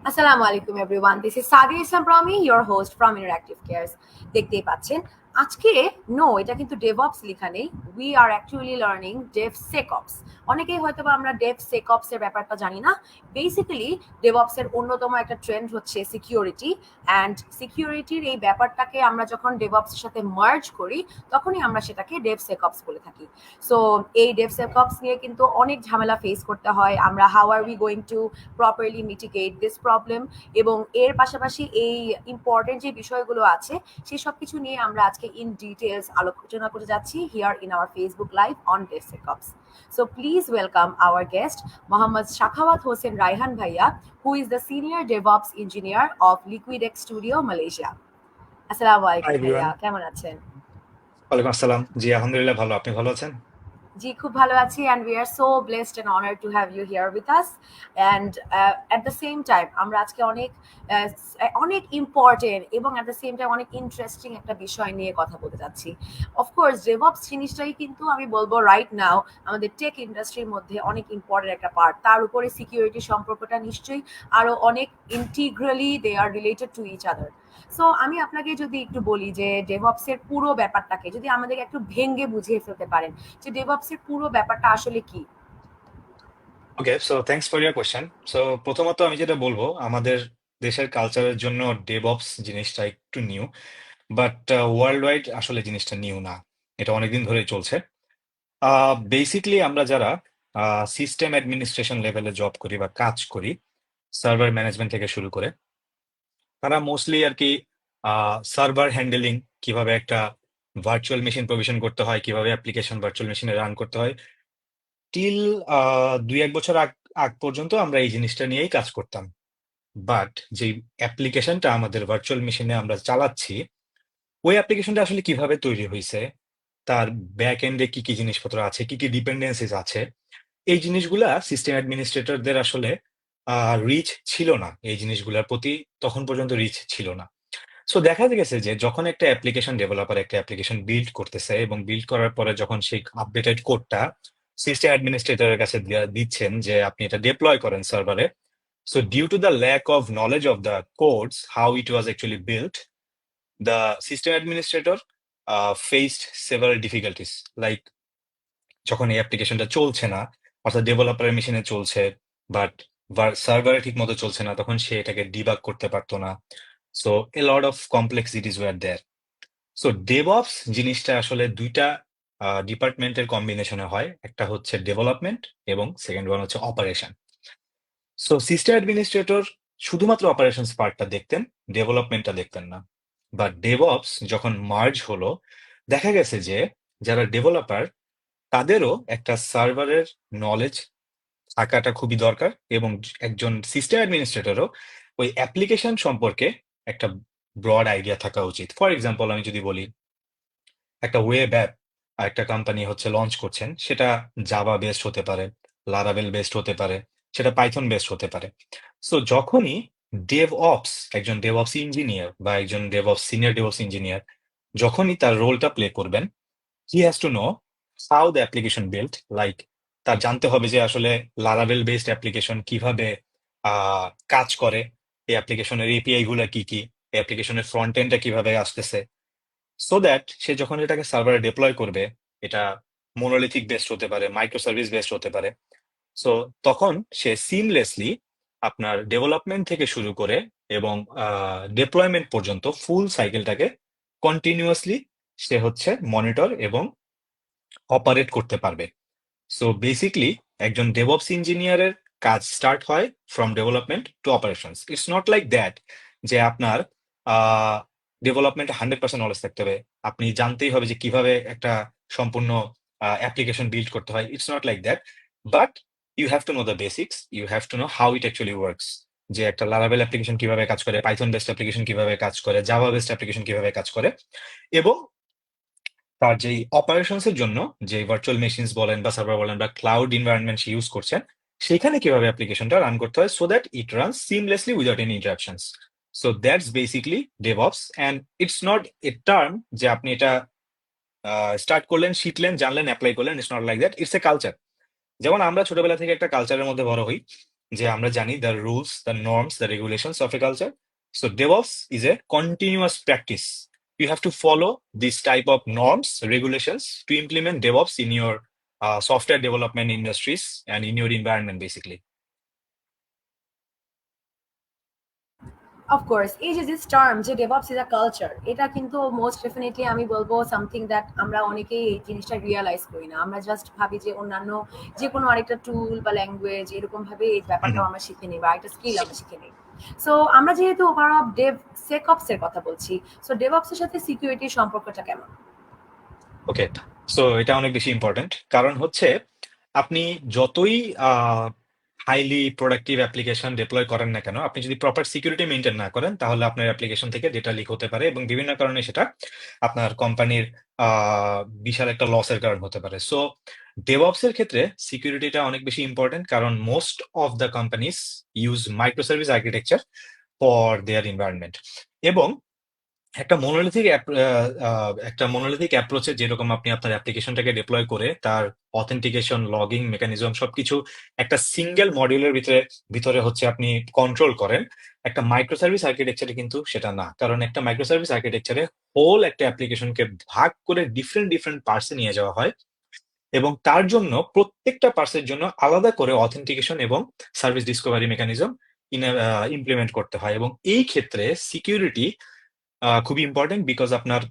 আসসালামু আলাইকুম everyone, this is Sadi Islam Promi, your host from Interactive Cares. দেখতেই পাচ্ছেন আজকে এটা কিন্তু ডেভঅপস লেখা নেই, we are actually learning DevSecOps. অনেকেই হয়তো বা আমরা ডেভসেকঅপস এর ব্যাপারটা জানি না। বেসিক্যালি ডেভঅপস এর অন্যতম একটা ট্রেন্ড হচ্ছে সিকিউরিটি, অ্যান্ড সিকিউরিটির এই ব্যাপারটাকে আমরা যখন ডেভঅপস এর সাথে মার্জ করি তখনই আমরা সেটাকে ডেভসেকঅপস বলে থাকি। সো এই ডেভসেকঅপস নিয়ে কিন্তু অনেক ঝামেলা ফেস করতে হয়। আমরা how are we going to properly mitigate this problem, এবং এর পাশাপাশি এই ইম্পর্টেন্ট যে বিষয়গুলো আছে সেই সব কিছু নিয়ে আমরা আজকে ইন ডিটেলস আলোচনা করে যাচ্ছি here in our Facebook live on DevSecOps. So please welcome our guest, Mohammad Shakhawat Hossain Rayhan Bhaiya, who is the Senior DevOps Engineer of LiquidX Studio, Malaysia. আসসালামু হাই আলাইকুম ভাইয়া, এভরিওয়ান। কেমন আছেন? ওয়ালাইকুম আসসালাম। জি, আলহামদুলিল্লাহ ভালো। আপনি ভালো আছেন? জি, খুব ভালো আছি, and we are so blessed and honored to have you here with us. And at the same time আমরা আজকে uh, অনেক ইম্পর্টেন্ট এবং at the same time অনেক ইন্টারেস্টিং একটা বিষয় নিয়ে কথা বলতে যাচ্ছি। অফকোর্স ডেভঅপস জিনিসটাই কিন্তু আমি বলবো রাইট নাও আমাদের টেক ইন্ডাস্ট্রির মধ্যে অনেক ইম্পর্টেন্ট একটা পার্ট। তার উপরে সিকিউরিটি সম্পর্কটা নিশ্চয়ই আরো অনেক integrally they are related to each other. So আমি আপনাকে যদি একটু বলি যে ডেভঅপস এর পুরো ব্যাপারটাকে যদি আমাদের একটু ভেঙে বুঝিয়ে ফেলতে পারেন যে ডেভঅপস এর পুরো ব্যাপারটা আসলে কি। Okay, so thanks for your question. So প্রথমত আমি যেটা বলবো, আমাদের দেশের কালচারের জন্য ডেভঅপস জিনিসটা একটু নিউ, বাট ওয়ার্ল্ড ওয়াইড আসলে জিনিসটা নিউ না। এটা অনেকদিন ধরেই চলছে। বেসিকলি আমরা যারা সিস্টেম অ্যাডমিনিস্ট্রেশন লেভেলে জব করি বা কাজ করি, সার্ভার ম্যানেজমেন্ট থেকে শুরু করে, তারা মোস্টলি আর কি সার্ভার হ্যান্ডেলিং, কিভাবে একটা ভার্চুয়াল মেশিন প্রভিশন করতে হয়, কিভাবে অ্যাপ্লিকেশন ভার্চুয়াল মেশিনে রান করতে হয়, টিল ২-১ বছর আগ আগ পর্যন্ত আমরা এই জিনিসটা নিয়েই কাজ করতাম। বাট যেই অ্যাপ্লিকেশনটা আমাদের ভার্চুয়াল মেশিনে আমরা চালাচ্ছি, ওই অ্যাপ্লিকেশনটা আসলে কিভাবে তৈরি হইছে, তার ব্যাক এন্ডে কি, কি জিনিসপত্র আছে, কি, কি ডিপেন্ডেন্সিস আছে, এই জিনিসগুলা সিস্টেম অ্যাডমিনিস্ট্রেটরদের আসলে রিচ ছিল না। এই জিনিসগুলার প্রতি তখন পর্যন্ত রিচ ছিল না। সো দেখা গেছে যে যখন একটা অ্যাপ্লিকেশন ডেভেলপার একটা অ্যাপ্লিকেশন বিল্ড করতেছে এবং বিল্ড করার পরে যখন সেই আপডেটেড কোডটা সিস্টেম অ্যাডমিনিস্ট্রেটরের কাছে দিচ্ছেন যে আপনি এটা ডিপ্লয় করেন সার্ভারে, so due to the lack of knowledge of the codes how it was actually built, the system administrator faced several difficulties. Like যখন এই অ্যাপ্লিকেশনটা চলছে না, অর্থাৎ ডেভেলপারের মেশিনে চলছে বাট সার্ভারে ঠিক মতো চলছে না, তখন সে এটাকে ডিবাগ করতে পারতো না। So a lot of complexities were there. So DevOps জিনিসটা আসলে দুইটা ডিপার্টমেন্টের কম্বিনেশনে হয়। একটা হচ্ছে ডেভেলপমেন্ট এবং সেকেন্ড ওয়ান হচ্ছে অপারেশন। সো সিস্টেম অ্যাডমিনিস্ট্রেটর শুধুমাত্র অপারেশনস পার্টটা দেখতেন, ডেভেলপমেন্টটা দেখতেন না। বাট ডেভঅপস যখন মার্জ হলো, দেখা গেছে যে যারা ডেভেলপার তাদেরও একটা সার্ভারের নলেজ থাকাটা খুবই দরকার, এবং একজন সিস্টেম অ্যাডমিনিস্ট্রেটরও ওই অ্যাপ্লিকেশন সম্পর্কে একটা ব্রড আইডিয়া থাকা উচিত। ফর এক্সাম্পল আমি যদি বলি, একটা ওয়েব অ্যাপ একটা কোম্পানি হচ্ছে লঞ্চ করছেন, সেটা জাভা বেসড হতে পারে, লারাভেল বেসড হতে পারে, সেটা পাইথন বেসড হতে পারে। সো যখনই একজন ডেভঅপস ইঞ্জিনিয়ার বা একজন ডেভঅপস সিনিয়র ডেভঅপস ইঞ্জিনিয়ার যখনই তার রোলটা প্লে করবেন, he has to know how the application built. Like তার জানতে হবে যে আসলে লারাভেল বেসড অ্যাপ্লিকেশন কিভাবে কাজ করে, এই অ্যাপ্লিকেশনের এপিআই গুলা কি কি, এই অ্যাপ্লিকেশনের ফ্রন্ট এন্ডটা কিভাবে আসতেছে, সো দ্যাট সে যখন এটাকে সার্ভারে ডিপ্লয় করবে, এটা মোনোলিথিক বেসড হতে পারে, মাইক্রো সার্ভিস বেসড হতে পারে। সো তখন সে সিমলেসলি আপনার ডেভেলপমেন্ট থেকে শুরু করে এবং ডিপ্লয়মেন্ট পর্যন্ত ফুল সাইকেলটাকে কন্টিনিউয়াসলি সে হচ্ছে মনিটর এবং অপারেট করতে পারবে। সো বেসিকলি একজন ডেভঅপস ইঞ্জিনিয়ারের কাজ স্টার্ট হয় from development to operations. It's not like that যে আপনার ডেভেলপমেন্টে 100% নলেজ থাকতে হবে, আপনি জানতেই হবে যে কিভাবে একটা সম্পূর্ণ অ্যাপ্লিকেশন বিল্ড করতে হয়। It's not like that, but you have to know the basics, you have to know how it actually works. যে একটা লারাভেল অ্যাপ্লিকেশন কিভাবে কাজ করে, পাইথন বেসড অ্যাপ্লিকেশন কিভাবে কাজ করে, জাভা বেসড অ্যাপ্লিকেশন কিভাবে কাজ করে, এবং তার যেই অপারেশনস এর জন্য যে ভার্চুয়াল মেশিনস বলেন বা সার্ভার বলেন বা ক্লাউড এনভায়রনমেন্ট ইউজ করছেন, সেখানে কিভাবে অ্যাপ্লিকেশনটা রান করতে হয় so that it runs seamlessly without any interruptions. So that's basically DevOps, and it's not a term যে আপনি এটা স্টার্ট করলেন, শিখলেন, জানলেন, অ্যাপ্লাই করলেন। It's not like that, it's a culture. যেমন আমরা ছোটবেলা থেকে একটা কালচারের মধ্যে বড় হই, যে আমরা জানি the rules, the norms, the regulations of a culture. So DevOps is a continuous practice. You have to follow this type of norms, regulations to implement DevOps in your software development industries and in your environment, basically. Of course এই যে this term যে DevOps is a culture, এটা কিন্তু most definitely আমি বলবো something that আমরা অনেকেই এই জিনিসটা রিয়েলাইজ করি না। আমরা জাস্ট ভাবি যে অন্যান্য যে কোনো আরেকটা টুল বা ল্যাঙ্গুয়েজ এরকম ভাবে এই ব্যাপারটাও আমরা শিখে নিই বা একটা স্কিল আমরা শিখে নিই। সো আমরা যেহেতু ওভারঅল ডেভ সেকঅপস এর কথা বলছি, সো ডেভঅপস এর সাথে সিকিউরিটির সম্পর্কটা কেমন? ওকে, সো এটা অনেক বেশি ইম্পর্টেন্ট, কারণ হচ্ছে আপনি যতই হাইলি প্রোডাক্টিভ অ্যাপ্লিকেশন ডিপ্লয় করেন না কেন, আপনি যদি প্রপার সিকিউরিটি মেনটেন না করেন, তাহলে আপনার অ্যাপ্লিকেশন থেকে ডেটা লিক হতে পারে এবং বিভিন্ন কারণে সেটা আপনার কোম্পানির বিশাল একটা লসের কারণ হতে পারে। সো ডেভঅপস এর ক্ষেত্রে সিকিউরিটিটা অনেক বেশি ইম্পর্টেন্ট, কারণ most of the companies use micro service architecture for their environment. এবং একটা মনোলিথিক অ্যাপ্রোচে যেরকম আপনি আপনার অ্যাপ্লিকেশনটাকে ডিপ্লয় করে তার অথেন্টিকেশন, লগিং মেকানিজম সবকিছু একটা সিঙ্গেল মডিউলের ভিতরে হচ্ছে আপনি কন্ট্রোল করেন, একটা মাইক্রো সার্ভিস আর্কিটেকচারে কিন্তু সেটা না। কারণ একটা মাইক্রো সার্ভিস আর্কিটেকচারে হোল একটা অ্যাপ্লিকেশনকে ভাগ করে ডিফারেন্ট ডিফারেন্ট পার্টসে নিয়ে যাওয়া হয় এবং তার জন্য প্রত্যেকটা পার্টসের জন্য আলাদা করে অথেন্টিকেশন এবং সার্ভিস ডিসকভারি মেকানিজম ইমপ্লিমেন্ট করতে হয়। এবং এই ক্ষেত্রে সিকিউরিটি খুবই ইম্পর্টেন্ট, বিকজ আপনার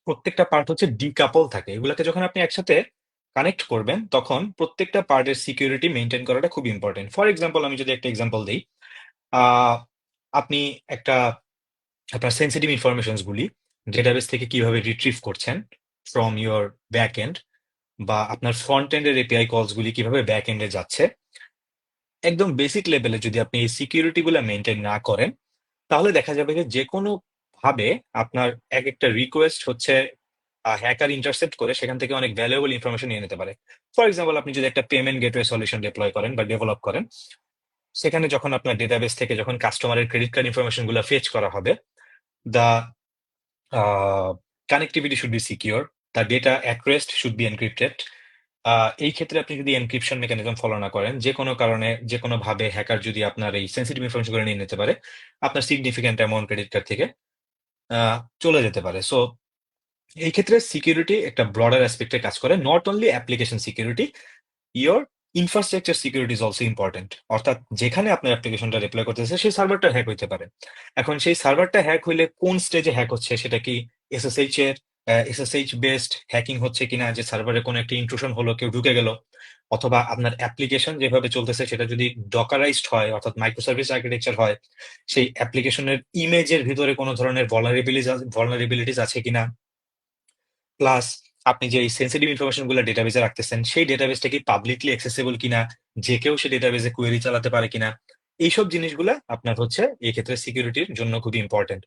প্রত্যেকটা পার্ট হচ্ছে ডিকাপল থাকে। এগুলোকে যখন আপনি একসাথে কানেক্ট করবেন, তখন প্রত্যেকটা পার্টের সিকিউরিটি মেনটেন করাটা খুব ইম্পর্টেন্ট। ফর এক্সাম্পল, আমি যদি একটা এক্সাম্পল দিই, আহ, আপনি একটা আপনার সেন্সিটিভ ইনফরমেশনস গুলি ডেটাবেস থেকে কিভাবে রিট্রিভ করছেন ফ্রম ইউর ব্যাক এন্ড, বা আপনার ফ্রন্ট এন্ডের এপিআই কলস গুলি কিভাবে ব্যাক এন্ডে যাচ্ছে, একদম বেসিক লেভেলে যদি আপনি এই সিকিউরিটি গুলা মেনটেন না করেন, তাহলে দেখা যাবে যে কোনো ভাবে আপনার এক একটা রিকোয়েস্ট হচ্ছে হ্যাকার ইন্টারসেপ্ট করে সেখান থেকে অনেক ভ্যালুয়েবল ইনফরমেশন নিয়ে নিতে পারে। ফর এক্সাম্পল, আপনি যদি একটা পেমেন্ট গেটওয়ে সলিউশন ডিপ্লয় করেন বা ডেভেলপ করেন, সেখানে যখন আপনার ডেটাবেস থেকে যখন কাস্টমারের ক্রেডিট কার্ড ইনফরমেশন গুলো ফেচ করা হবে, the connectivity should be secure, the data at rest should be encrypted. এই ক্ষেত্রে আপনি যদি এনক্রিপশন মেকানিজম ফলো না করেন, যে কোনো কারণে যে কোনো ভাবে হ্যাকার যদি আপনার এই সেন্সিটিভ ইনফরমেশন গুলো নিয়ে নিতে পারে, আপনার সিগনিফিক্যান্ট অ্যামাউন্ট ক্রেডিট কার্ড থেকে চলে যেতে পারে। সো এই ক্ষেত্রে সিকিউরিটি একটা ব্রডার অ্যাসপেক্টে কাজ করে, not only application security, your infrastructure security is also important. অর্থাৎ যেখানে আপনার অ্যাপ্লিকেশনটা ডিপ্লয় করতেছে সেই সার্ভারটা হ্যাক হইতে পারে। এখন সেই সার্ভারটা হ্যাক হইলে কোন স্টেজে হ্যাক হচ্ছে, সেটা কি এসএসএইচ বেসড হ্যাকিং হচ্ছে কিনা, যে সার্ভারে কোনো একটা ইন্ট্রুশন হলো, কেউ ঢুকে গেল, অথবা আপনার অ্যাপ্লিকেশন যেভাবে চলতেছে সেটা যদি ডকারাইজড হয়, অর্থাৎ মাইক্রো সার্ভিস আর্কিটেকচার হয়, সেই অ্যাপ্লিকেশনের ইমেজের ভিতরে কোনো ধরনের ভলারেবিলিটিস আছে কিনা, প্লাস আপনি যে এই সেন্সিটিভ ইনফরমেশন গুলো ডেটাবেসে রাখতেছেন সেই ডেটাবেসটা কি পাবলিকলি অ্যাক্সেসিবল কিনা, যে কেউ সে ডেটাবেসে কোয়েরি চালাতে পারে কিনা, এইসব জিনিসগুলো আপনার হচ্ছে এই ক্ষেত্রে সিকিউরিটির জন্য খুবই ইম্পর্টেন্ট।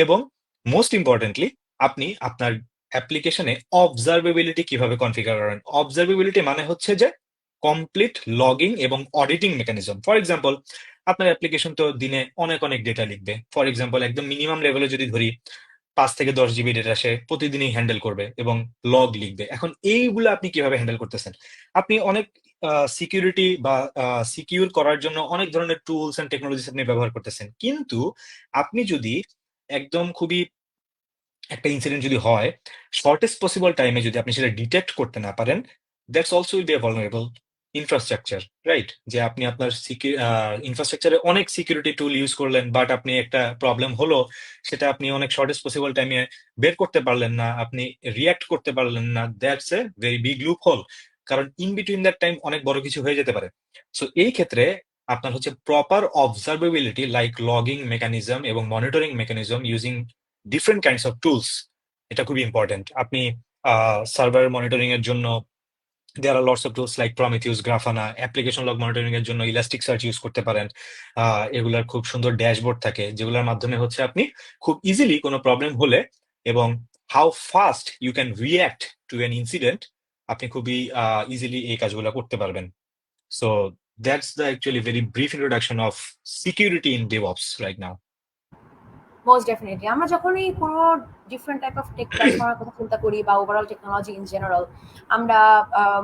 এবং মোস্ট ইম্পর্টেন্টলি, আপনি আপনার অ্যাপ্লিকেশনে অবজারভেবিলিটি কিভাবে কনফিগার করেন। অবজারভেবিলিটি মানে হচ্ছে যে কমপ্লিট লগিং এবং অডিটিং মেকানিজম। ফর এক্সাম্পল, আপনার অ্যাপ্লিকেশন তো দিনে অনেক অনেক ডেটা লিখবে। ফর এক্সাম্পল, একদম মিনিমাম লেভেলে যদি ধরি, 5 থেকে 10 জিবি ডেটা সে প্রতিদিনই হ্যান্ডেল করবে এবং লগ লিখবে। এখন এইগুলো আপনি কিভাবে হ্যান্ডেল করতেছেন? আপনি অনেক সিকিউরিটি বা সিকিউর করার জন্য অনেক ধরনের টুলস এন্ড টেকনোলজিস আপনি ব্যবহার করতেছেন, কিন্তু আপনি যদি একদম খুবই একটা ইনসিডেন্ট যদি হয়, শর্টেস্ট পসিবল টাইমে যদি আপনি সেটা ডিটেক্ট করতে না পারেন, that's also will B A vulnerable infrastructure, right? যে আপনি আপনার ইনফ্রাস্ট্রাকচারে অনেক সিকিউরিটি টুল ইউজ করলেন, বাট আপনি একটা প্রবলেম হলো, সেটা আপনি অনেক শর্টেস্ট পসিবল টাইমে বের করতে পারলেন না, আপনি রিয়াক্ট করতে পারলেন না, that's a very big loophole. কারণ ইন বিটুইন দ্যাট টাইম অনেক বড় কিছু হয়ে যেতে পারে। সো এই ক্ষেত্রে আপনার হচ্ছে proper observability like logging mechanism এবং monitoring mechanism using different kinds of tools, এটা খুবই ইম্পর্টেন্ট। আপনি সার্ভার মনিটরিং এর জন্য there are lots of tools like Prometheus, Grafana. Application log monitoring এর জন্য ইলাস্টিক সার্চ ইউজ করতে পারেন। এগুলার খুব সুন্দর ড্যাশবোর্ড থাকে, যেগুলোর মাধ্যমে হচ্ছে আপনি খুব ইজিলি কোনো প্রবলেম হলে এবং how fast you can react to an incident, আপনি খুবই ইজিলি এই কাজগুলো করতে পারবেন। So that's the actually very brief introduction of security in DevOps right now. Most definitely আমরা যখনই কোনো ডিফারেন্ট টাইপ অফ টেক প্ল্যাটফর্মের কথা চিন্তা করি বা ওভারঅল টেকনোলজি ইন জেনারেল, আমরা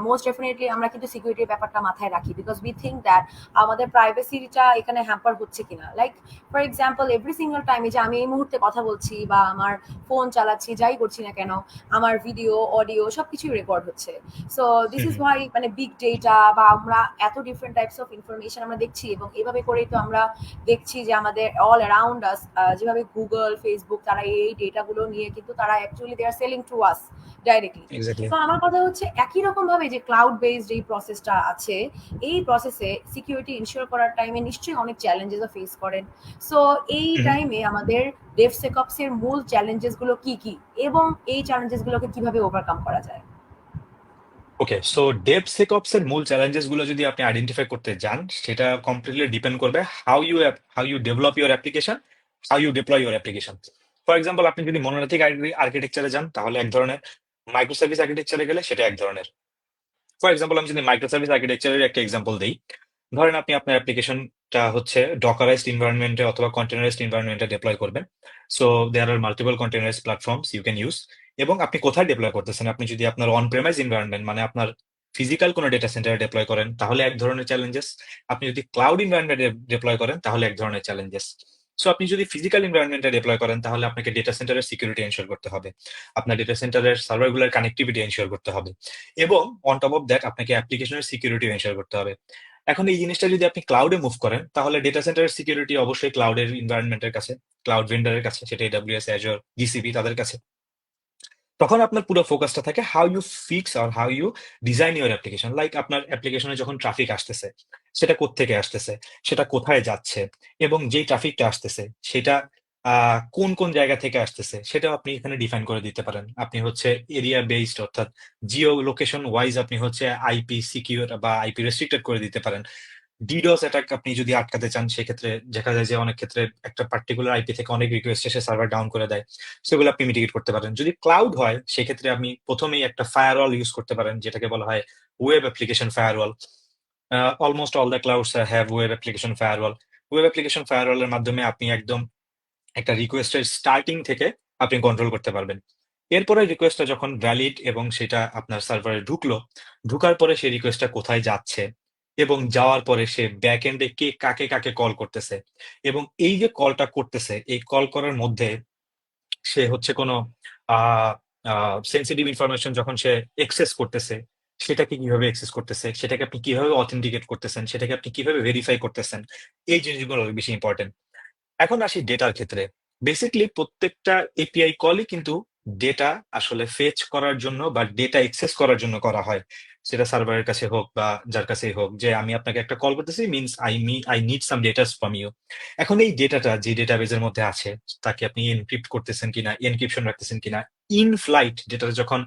মোস্ট ডেফিনেটলি আমরা কিন্তু সিকিউরিটির ব্যাপারটা মাথায় রাখি, বিকজ উই থিঙ্ক দ্যাট আমাদের প্রাইভেসিটা এখানে হ্যাম্পার হচ্ছে কিনা। Like for example every single টাইমে যে আমি এই মুহূর্তে কথা বলছি বা আমার ফোন চালাচ্ছি, যাই করছি না কেন, আমার ভিডিও অডিও সবকিছুই রেকর্ড হচ্ছে। So this hmm is hmm why মানে বিগ ডেটা বা আমরা এত ডিফারেন্ট টাইপস অফ ইনফরমেশন আমরা দেখছি, এবং এভাবে করেই তো আমরা দেখছি যে আমাদের অল অ্যারাউন্ড আস, যেভাবে গুগল ফেসবুক তারা এই ডেটাগুলো নিয়ে কিন্তু তারা actually they are selling to us directly. Exactly. তো আমার কথা হচ্ছে একই রকম ভাবে যে ক্লাউড বেসড এই প্রসেসটা আছে, এই প্রসেসে সিকিউরিটি ইনশিওর করার টাইমে নিশ্চয়ই অনেক চ্যালেঞ্জেসও ফেস করেন। সো এই টাইমে আমাদের ডেভসেকঅপস এর মূল চ্যালেঞ্জেস গুলো কি কি, এবং এই চ্যালেঞ্জেস গুলোকে কিভাবে ওভারকাম করা যায়? ওকে, সো ডেভসেকঅপস এর মূল চ্যালেঞ্জেস গুলো যদি আপনি আইডেন্টিফাই করতে যান, সেটা কমপ্লিটলি ডিপেন্ড করবে how you develop your application, how you deploy your application. For example, আপনি যদি মনোলিথিক আর্কিটেকচারে যান তাহলে এক ধরনের, মাইক্রো সার্ভিস আর্কিটেকচারে গেলে সেটা এক ধরনের। ফর এক্সাম্পল, আমি যদি মাইক্রো সার্ভিস আর্কিটেকচারের একটা এক্সাম্পল দিই, ধরেন আপনি আপনার অ্যাপ্লিকেশনটা হচ্ছে ডকারাইজড এনভায়রনমেন্টে অথবা কন্টেনারাইজড এনভায়রনমেন্টে ডিপ্লয় করবেন। So there are multiple containerized platforms you can use. এবং আপনি কোথায় ডিপ্লয় করতেছেন, আপনি যদি আপনার অন প্রেমাইজ এনভায়রনমেন্ট মানে আপনার ফিজিক্যাল কোনো ডেটা সেন্টারে ডিপ্লয় করেন তাহলে এক ধরনের চ্যালেঞ্জেস, আপনি যদি ক্লাউড এনভায়রনমেন্টে ডিপ্লয় করেন তাহলে এক ধরনের চ্যালেঞ্জেস। সো আপনি যদি ফিজিক্যাল এনভায়রনমেন্টে ডিপ্লয় করেন তাহলে আপনাকে ডেটা সেন্টারের সিকিউরিটি এনশিওর করতে হবে, আপনার ডেটা সেন্টারের সার্ভারগুলোর কানেক্টিভিটি এনশিওর করতে হবে, এবং অন টপ অফ দ্যাট আপনাকে অ্যাপ্লিকেশনের সিকিউরিটি এনশিওর করতে হবে। এখন এই জিনিসটা যদি আপনি ক্লাউডে মুভ করেন তাহলে ডেটা সেন্টারের সিকিউরিটি অবশ্যই ক্লাউডের এনভায়রনমেন্টের কাছে, ক্লাউড ভেন্ডারের কাছে, সেটা এডব্লিউএস, অ্যাজুর, জিসিপি তাদের কাছে। তখন আপনার পুরো ফোকাসটা থাকে হাউ ইউ ফিক্স আর how you design your application. Like আপনার অ্যাপ্লিকেশনে যখন ট্রাফিক আসতেছে, সেটা কোত্থেকে আসতেছে, সেটা কোথায় যাচ্ছে, এবং যেই ট্রাফিকটা আসতেছে সেটা কোন কোন জায়গা থেকে আসতেছে সেটাও আপনি এখানে ডিফাইন করে দিতে পারেন। আপনি হচ্ছে এরিয়া বেসড, অর্থাৎ জিও লোকেশন ওয়াইজ আপনি হচ্ছে আইপি সিকিউর বা আইপি রেস্ট্রিক্টেড করে দিতে পারেন। ডিডোস অ্যাটাক আপনি যদি আটকাতে চান, সেক্ষেত্রে দেখা যায় যে অনেক ক্ষেত্রে একটা পার্টিকুলার আইপি থেকে অনেক রিকোয়েস্ট এসে সার্ভার ডাউন করে দেয়, সেগুলো আপনি মিটিগেট করতে পারেন। যদি ক্লাউড হয় সেক্ষেত্রে আপনি প্রথমেই একটা ফায়ারওয়াল ইউজ করতে পারেন, যেটাকে বলা হয় web application firewall. Almost all the clouds have web application firewall. Web application ফায়ারওয়ালের মাধ্যমে আপনি একদম একটা রিকোয়েস্টের স্টার্টিং থেকে আপনি কন্ট্রোল করতে পারবেন। এরপরে রিকোয়েস্টটা যখন ভ্যালিড এবং সেটা আপনার সার্ভারে ঢুকলো, ঢুকার পরে সেই রিকোয়েস্টটা কোথায় যাচ্ছে, এবং যাওয়ার পরে সে ব্যাক এন্ডে কে কাকে কাকে কল করতেছে, এবং এই যে কলটা করতেছে এই কল করার মধ্যে সে হচ্ছে কোনো সেন্সিটিভ ইনফরমেশন যখন সে এক্সেস করতেছে, সেটাকে কিভাবে এক্সেস করতেছে, সেটাকে আপনি কিভাবে অথেন্টিকেট করতেছেন, সেটাকে আপনি কিভাবে ভেরিফাই করতেছেন, এই জিনিসগুলো অনেক বেশি ইম্পর্টেন্ট। এখন আসি ডেটার ক্ষেত্রে। বেসিক্যালি প্রত্যেকটা এপিআই কলই কিন্তু ডেটা আসলে ফেচ করার জন্য বা ডেটা এক্সেস করার জন্য করা হয়, সেটা সার্ভারের কাছে হোক বা যার কাছেই হোক, যে আমি আপনাকে একটা কল করতেছি means I need some datas from you. এখন এই ডেটাটা যে ডেটাবেজের মধ্যে আছে তাকে আপনি এনক্রিপ্ট করতেছেন কিনা, এনক্রিপশন রাখতেছেন কিনা, ইন ফ্লাইট ডেটা যখন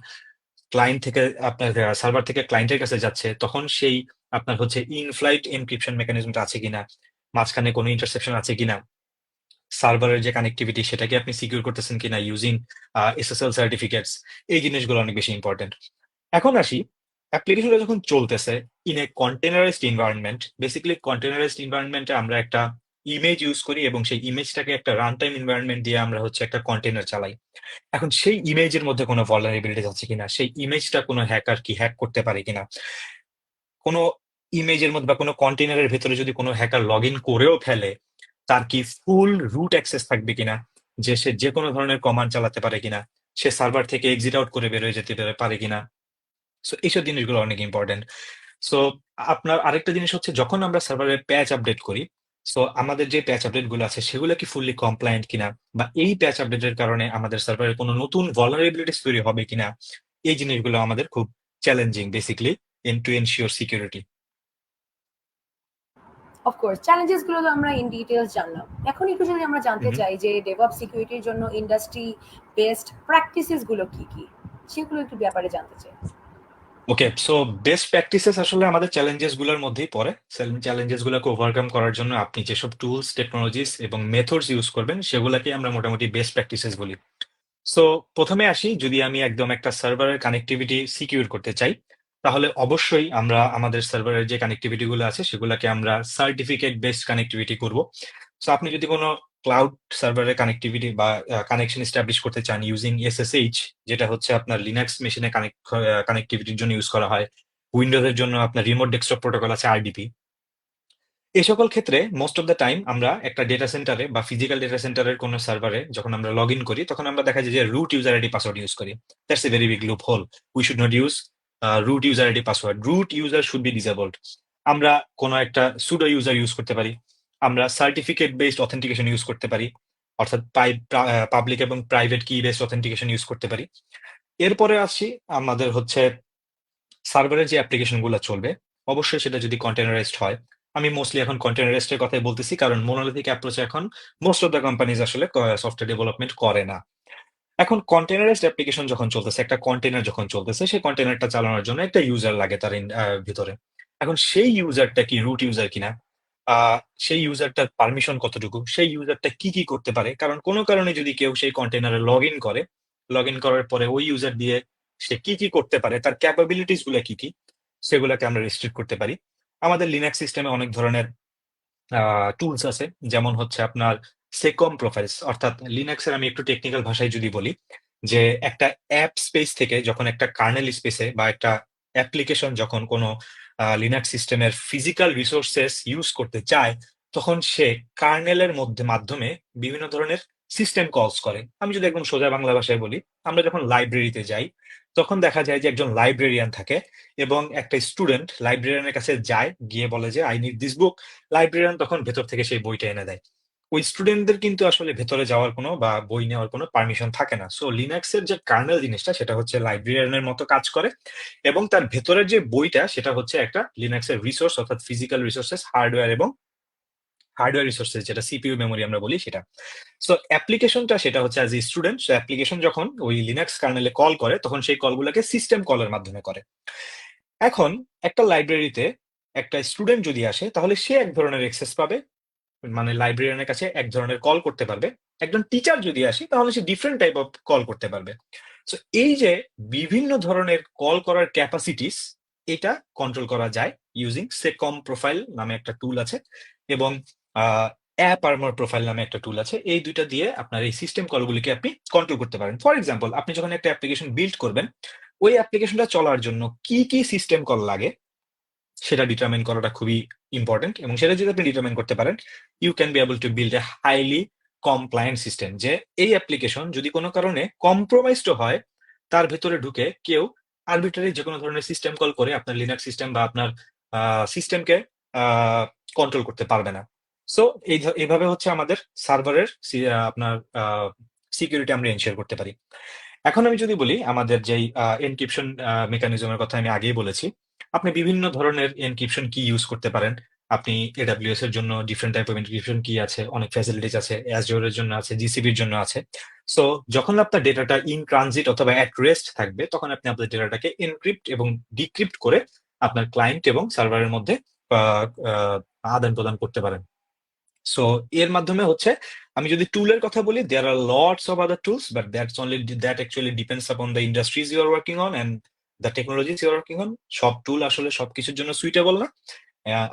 ক্লায়েন্ট থেকে আপনার সার্ভার থেকে ক্লায়েন্টের কাছে যাচ্ছে তখন সেই আপনার হচ্ছে ইন ফ্লাইট এনক্রিপশন মেকানিজমটা আছে কিনা, মাঝখানে কোনো ইন্টারসেপশন আছে কিনা, সার্ভারের যে কানেক্টিভিটি সেটাকে আপনি সিকিউর করতেছেন কিনা ইউজিং এসএসএল সার্টিফিকেটস, এই জিনিসগুলো অনেক বেশি ইম্পর্টেন্ট। এখন আসি, অ্যাপ্লিকেশনটা যখন চলতেছে ইন এ কন্টেনারাইজড এনভায়রনমেন্ট, বেসিক্যালি কন্টেনারাইজড এনভায়রনমেন্টে আমরা একটা ইমেজ ইউজ করি এবং সেই ইমেজটাকে একটা রান টাইম এনভায়রনমেন্ট দিয়ে আমরা হচ্ছে একটা কন্টেনার চালাই। এখন সেই ইমেজের মধ্যে কোনো ভালনারেবিলিটিস আছে কিনা, সেই ইমেজটা কোনো হ্যাকার কি হ্যাক করতে পারে কিনা, কোনো ইমেজের মধ্যে বা কোনো কন্টেনারের ভেতরে যদি কোনো হ্যাকার লগ ইন করেও ফেলে, তার কি ফুল রুট অ্যাক্সেস থাকবে কিনা, যে সে যে কোনো ধরনের কমান্ড চালাতে পারে কিনা, সে সার্ভার থেকে এক্সিট আউট করে বের হয়ে যেতে পারে কিনা। সো এইসব জিনিসগুলো অনেক ইম্পর্টেন্ট। সো আপনার আরেকটা জিনিস হচ্ছে যখন আমরা সার্ভারে প্যাচ আপডেট করি, সো আমাদের যে প্যাচ আপডেট গুলো আছে সেগুলো কি ফুললি কমপ্লায়েন্ট কিনা, বা এই প্যাচ আপডেটের কারণে আমাদের সার্ভারে কোনো নতুন ভালনারেবিলিটিস তৈরি হবে কিনা, এই জিনিসগুলো আমাদের খুব challenging basically to ensure security. Of course challenges গুলো তো আমরা ইন ডিটেলস জানলাম। এখন একটু যদি আমরা জানতে চাই যে ডেভঅপস সিকিউরিটির জন্য ইন্ডাস্ট্রি বেস্ট প্র্যাকটিসেস গুলো কি কি, সেগুলো একটু ব্যাপারে জানতে চাই। ওকে, সো বেস্ট প্র্যাকটিসেস আসলে আমাদের চ্যালেঞ্জেস গুলোর মধ্যেই পড়ে। চ্যালেঞ্জেস গুলোকে ওভারকাম করার জন্য আপনি যেসব টুলস, টেকনোলজিস এবং মেথডস ইউজ করবেন সেগুলোকে আমরা মোটামুটি বেস্ট প্র্যাকটিসেস বলি। সো প্রথমে আসি, যদি আমি একদম একটা সার্ভারের কানেক্টিভিটি সিকিউর করতে চাই তাহলে অবশ্যই আমরা আমাদের সার্ভারের যে কানেক্টিভিটি গুলো আছে সেগুলোকে আমরা সার্টিফিকেট বেসড কানেক্টিভিটি করব। সো আপনি যদি কোনো ক্লাউড সার্ভারের কানেক্টিভিটি বা কানেকশন এস্টাবলিশ করতে চান ইউজিং এসএসএইচ, যেটা হচ্ছে আপনার লিনাক্স মেশিনে কানেক্টিভিটির জন্য ইউজ করা হয়, উইন্ডোজের জন্য আপনার রিমোট ডেস্কটপ প্রোটোকল আছে আরডিপি। এই সকল ক্ষেত্রে মোস্ট অফ দ্য টাইম আমরা একটা ডেটা সেন্টারে বা ফিজিক্যাল ডেটা সেন্টারের কোনো সার্ভারে যখন আমরা লগ ইন করি, তখন আমরা দেখা যায় যে root user ID password use করি। That's a very big loophole. We should not use root user ID password. Root user should be disabled. আমরা কোনো একটা সুডো ইউজার ইউজ করতে পারি, আমরা সার্টিফিকেট বেসড অথেন্টিকেশন ইউজ করতে পারি, অর্থাৎ পাবলিক এবং প্রাইভেট কি বেসড অথেন্টিকেশন ইউজ করতে পারি। এরপরে আসছি আমাদের হচ্ছে সার্ভারের যে অ্যাপ্লিকেশন গুলো চলবে, অবশ্যই সেটা যদি কন্টেনারাইজড হয়। আমি মোস্টলি এখন কন্টেনারাইজড এর কথাই বলতেছি, কারণ মোনোলিথিক অ্যাপ্রোচে এখন মোস্ট অফ দ্য কোম্পানিজ আসলে সফটওয়্যার ডেভেলপমেন্ট করে না। এখন কন্টেনারাইজড অ্যাপ্লিকেশন যখন চলতেছে, একটা কন্টেনার যখন চলতেছে, সেই কন্টেনারটা চালানোর জন্য একটা ইউজার লাগে তার ভিতরে। এখন সেই ইউজারটা কি রুট ইউজার কিনা, সেই ইউজারটার পারমিশন কতটুকু, সেই ইউজারটা কি কি করতে পারে, কারণ কোনো কারণে যদি কেউ সেই কন্টেনারে লগ ইন করে, লগ ইন করার পরে ওই ইউজার দিয়ে সে কি কি করতে পারে, তার ক্যাপাবিলিটিস গুলো কি কি, সেগুলোকে আমরা রেস্ট্রিক্ট করতে পারি। আমাদের লিনাক্স সিস্টেমে অনেক ধরনের টুলস আছে, যেমন হচ্ছে আপনার সেকম প্রোফাইলস, অর্থাৎ লিনাক্সের আমি একটু টেকনিক্যাল ভাষায় যদি বলি, যে একটা অ্যাপ স্পেস থেকে যখন একটা কার্নেল স্পেসে বা একটা অ্যাপ্লিকেশন যখন কোনো লিনাক্স সিস্টেমের ফিজিক্যাল রিসোর্সেস ইউজ করতে চায়, তখন সে কার্নেলের মাধ্যমে বিভিন্ন ধরনের সিস্টেম কলস করে। আমি যদি একদম সোজা বাংলা ভাষায় বলি, আমরা যখন লাইব্রেরিতে যাই, তখন দেখা যায় যে একজন লাইব্রেরিয়ান থাকে এবং একটা স্টুডেন্ট লাইব্রেরিয়ানের কাছে যায়, গিয়ে বলে যে I need this book. Librarian তখন ভেতর থেকে সেই বইটা এনে দেয়। ওই স্টুডেন্টদের কিন্তু আসলে ভেতরে যাওয়ার কোনো বা বই নেওয়ার কোনো পারমিশন থাকে না। সো লিনাক্সের যে কার্নেল জিনিসটা, সেটা হচ্ছে লাইব্রেরিয়ানের মতো কাজ করে, এবং তার ভেতরের যে বইটা, সেটা হচ্ছে একটা লিনাক্সের রিসোর্স, অর্থাৎ ফিজিক্যাল রিসোর্সেস, হার্ডওয়্যার রিসোর্সেস, যেটা সিপিইউ মেমোরি আমরা বলি সেটা। সো অ্যাপ্লিকেশনটা সেটা হচ্ছে as a student, so application যখন ওই লিনাক্স কার্নেলে কল করে, তখন সেই কলগুলোকে সিস্টেম কলের মাধ্যমে করে। এখন একটা লাইব্রেরিতে একটা স্টুডেন্ট যদি আসে, তাহলে সে এক ধরনের অ্যাক্সেস পাবে, মানে লাইব্রেরিয়ানের কাছে এক ধরনের কল করতে পারবে। একজন টিচার যদি আসে, তাহলে সে ডিফারেন্ট টাইপ অফ কল করতে পারবে। সো এই যে বিভিন্ন ধরনের কল করার ক্যাপাসিটিস, এটা কন্ট্রোল করা যায় ইউজিং সেকম প্রোফাইল নামে একটা টুল আছে, এবং অ্যাপ আর্মর প্রোফাইল নামে একটা টুল আছে। এই দুইটা দিয়ে আপনার এই সিস্টেম কলগুলিকে আপনি কন্ট্রোল করতে পারেন। ফর এক্সাম্পল, আপনি যখন একটা অ্যাপ্লিকেশন বিল্ড করবেন, ওই অ্যাপ্লিকেশনটা চলার জন্য কি কি সিস্টেম কল লাগে সেটা ডিটারমাইন করাটা খুবই ইম্পর্টেন্ট, এবং সেটা যদি আপনি ডিটারমাইন করতে পারেন, you can be able to build a highly compliant system, যে এই অ্যাপ্লিকেশন যদি কোনো কারণে কম্প্রোমাইজড হয়, তার ভেতরে ঢুকে কেউ আরবিট্রারি যে কোনো ধরনের সিস্টেম কল করে আপনার লিনাক্স সিস্টেম বা আপনার সিস্টেমকে কন্ট্রোল করতে পারবে না। সো এইভাবে হচ্ছে আমাদের সার্ভারের আপনার সিকিউরিটি আমরা এনশিওর করতে পারি। এখন আমি যদি বলি আমাদের যেই এনক্রিপশন মেকানিজমের কথা আমি আগেই বলেছি, আপনি বিভিন্ন ধরনের এনক্রিপশন কি ইউজ করতে পারেন। আপনি এডাব্লিউএস এর জন্য ডিফারেন্ট টাইপ অফ এনক্রিপশন কি আছে, অনেক ফ্যাসিলিটিস আছে, অ্যাজুরের জন্য আছে, জিসিবির জন্য আছে। সো যখন আপনার ডেটাটা ইন ট্রানজিট অথবা অ্যাট রেস্ট থাকবে, তখন আপনি আপনার ডেটাটাকে এনক্রিপ্ট এবং ডিক্রিপ্ট করে আপনার ক্লায়েন্ট এবং সার্ভারের মধ্যে আদান প্রদান করতে পারেন। সো এর মাধ্যমে হচ্ছে, আমি যদি টুলের কথা বলি, there are lots of other tools, but that actually depends upon the industries you are working on and the technologies you are working on. সব টুল আসলে সবকিছুর জন্য সুইটেবল না।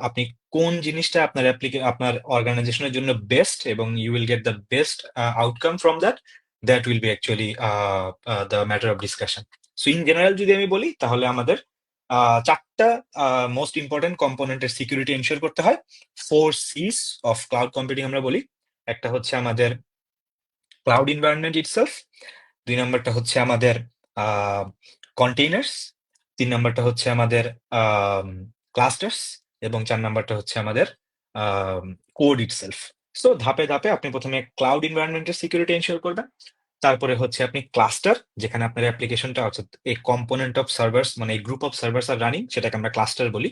আপনি কোন জিনিসটা আপনার আপনার অর্গানাইজেশনের জন্য বেস্ট, এবং you will get the best outcome from that will be actually the matter of discussion. So in general যদি আমি বলি, তাহলে আমাদের চারটা মোস্ট ইম্পর্টেন্ট কম্পোনেন্টের সিকিউরিটি এনশিওর করতে হয়। 4 C's অফ ক্লাউড কম্পিউটিং আমরা বলি। একটা হচ্ছে আমাদের ক্লাউড এনভায়রনমেন্ট ইটসেলফ, 2 নম্বরটা হচ্ছে আমাদের কন্টেইনার্স, 3 নম্বরটা হচ্ছে আমাদের ক্লাস্টার্স, এবং 4 নম্বরটা হচ্ছে আমাদের কোড ইটসেলফ। সো ধাপে ধাপে আপনি প্রথমে ক্লাউড এনভায়রনমেন্টের সিকিউরিটি এনশিওর করবেন, তারপরে হচ্ছে আপনি ক্লাস্টার, যেখানে আপনার অ্যাপ্লিকেশনটা, অর্থাৎ এই কম্পোনেন্ট অফ সার্ভার্স, মানে এই group of servers are running, সেটাকে আমরা ক্লাস্টার বলি।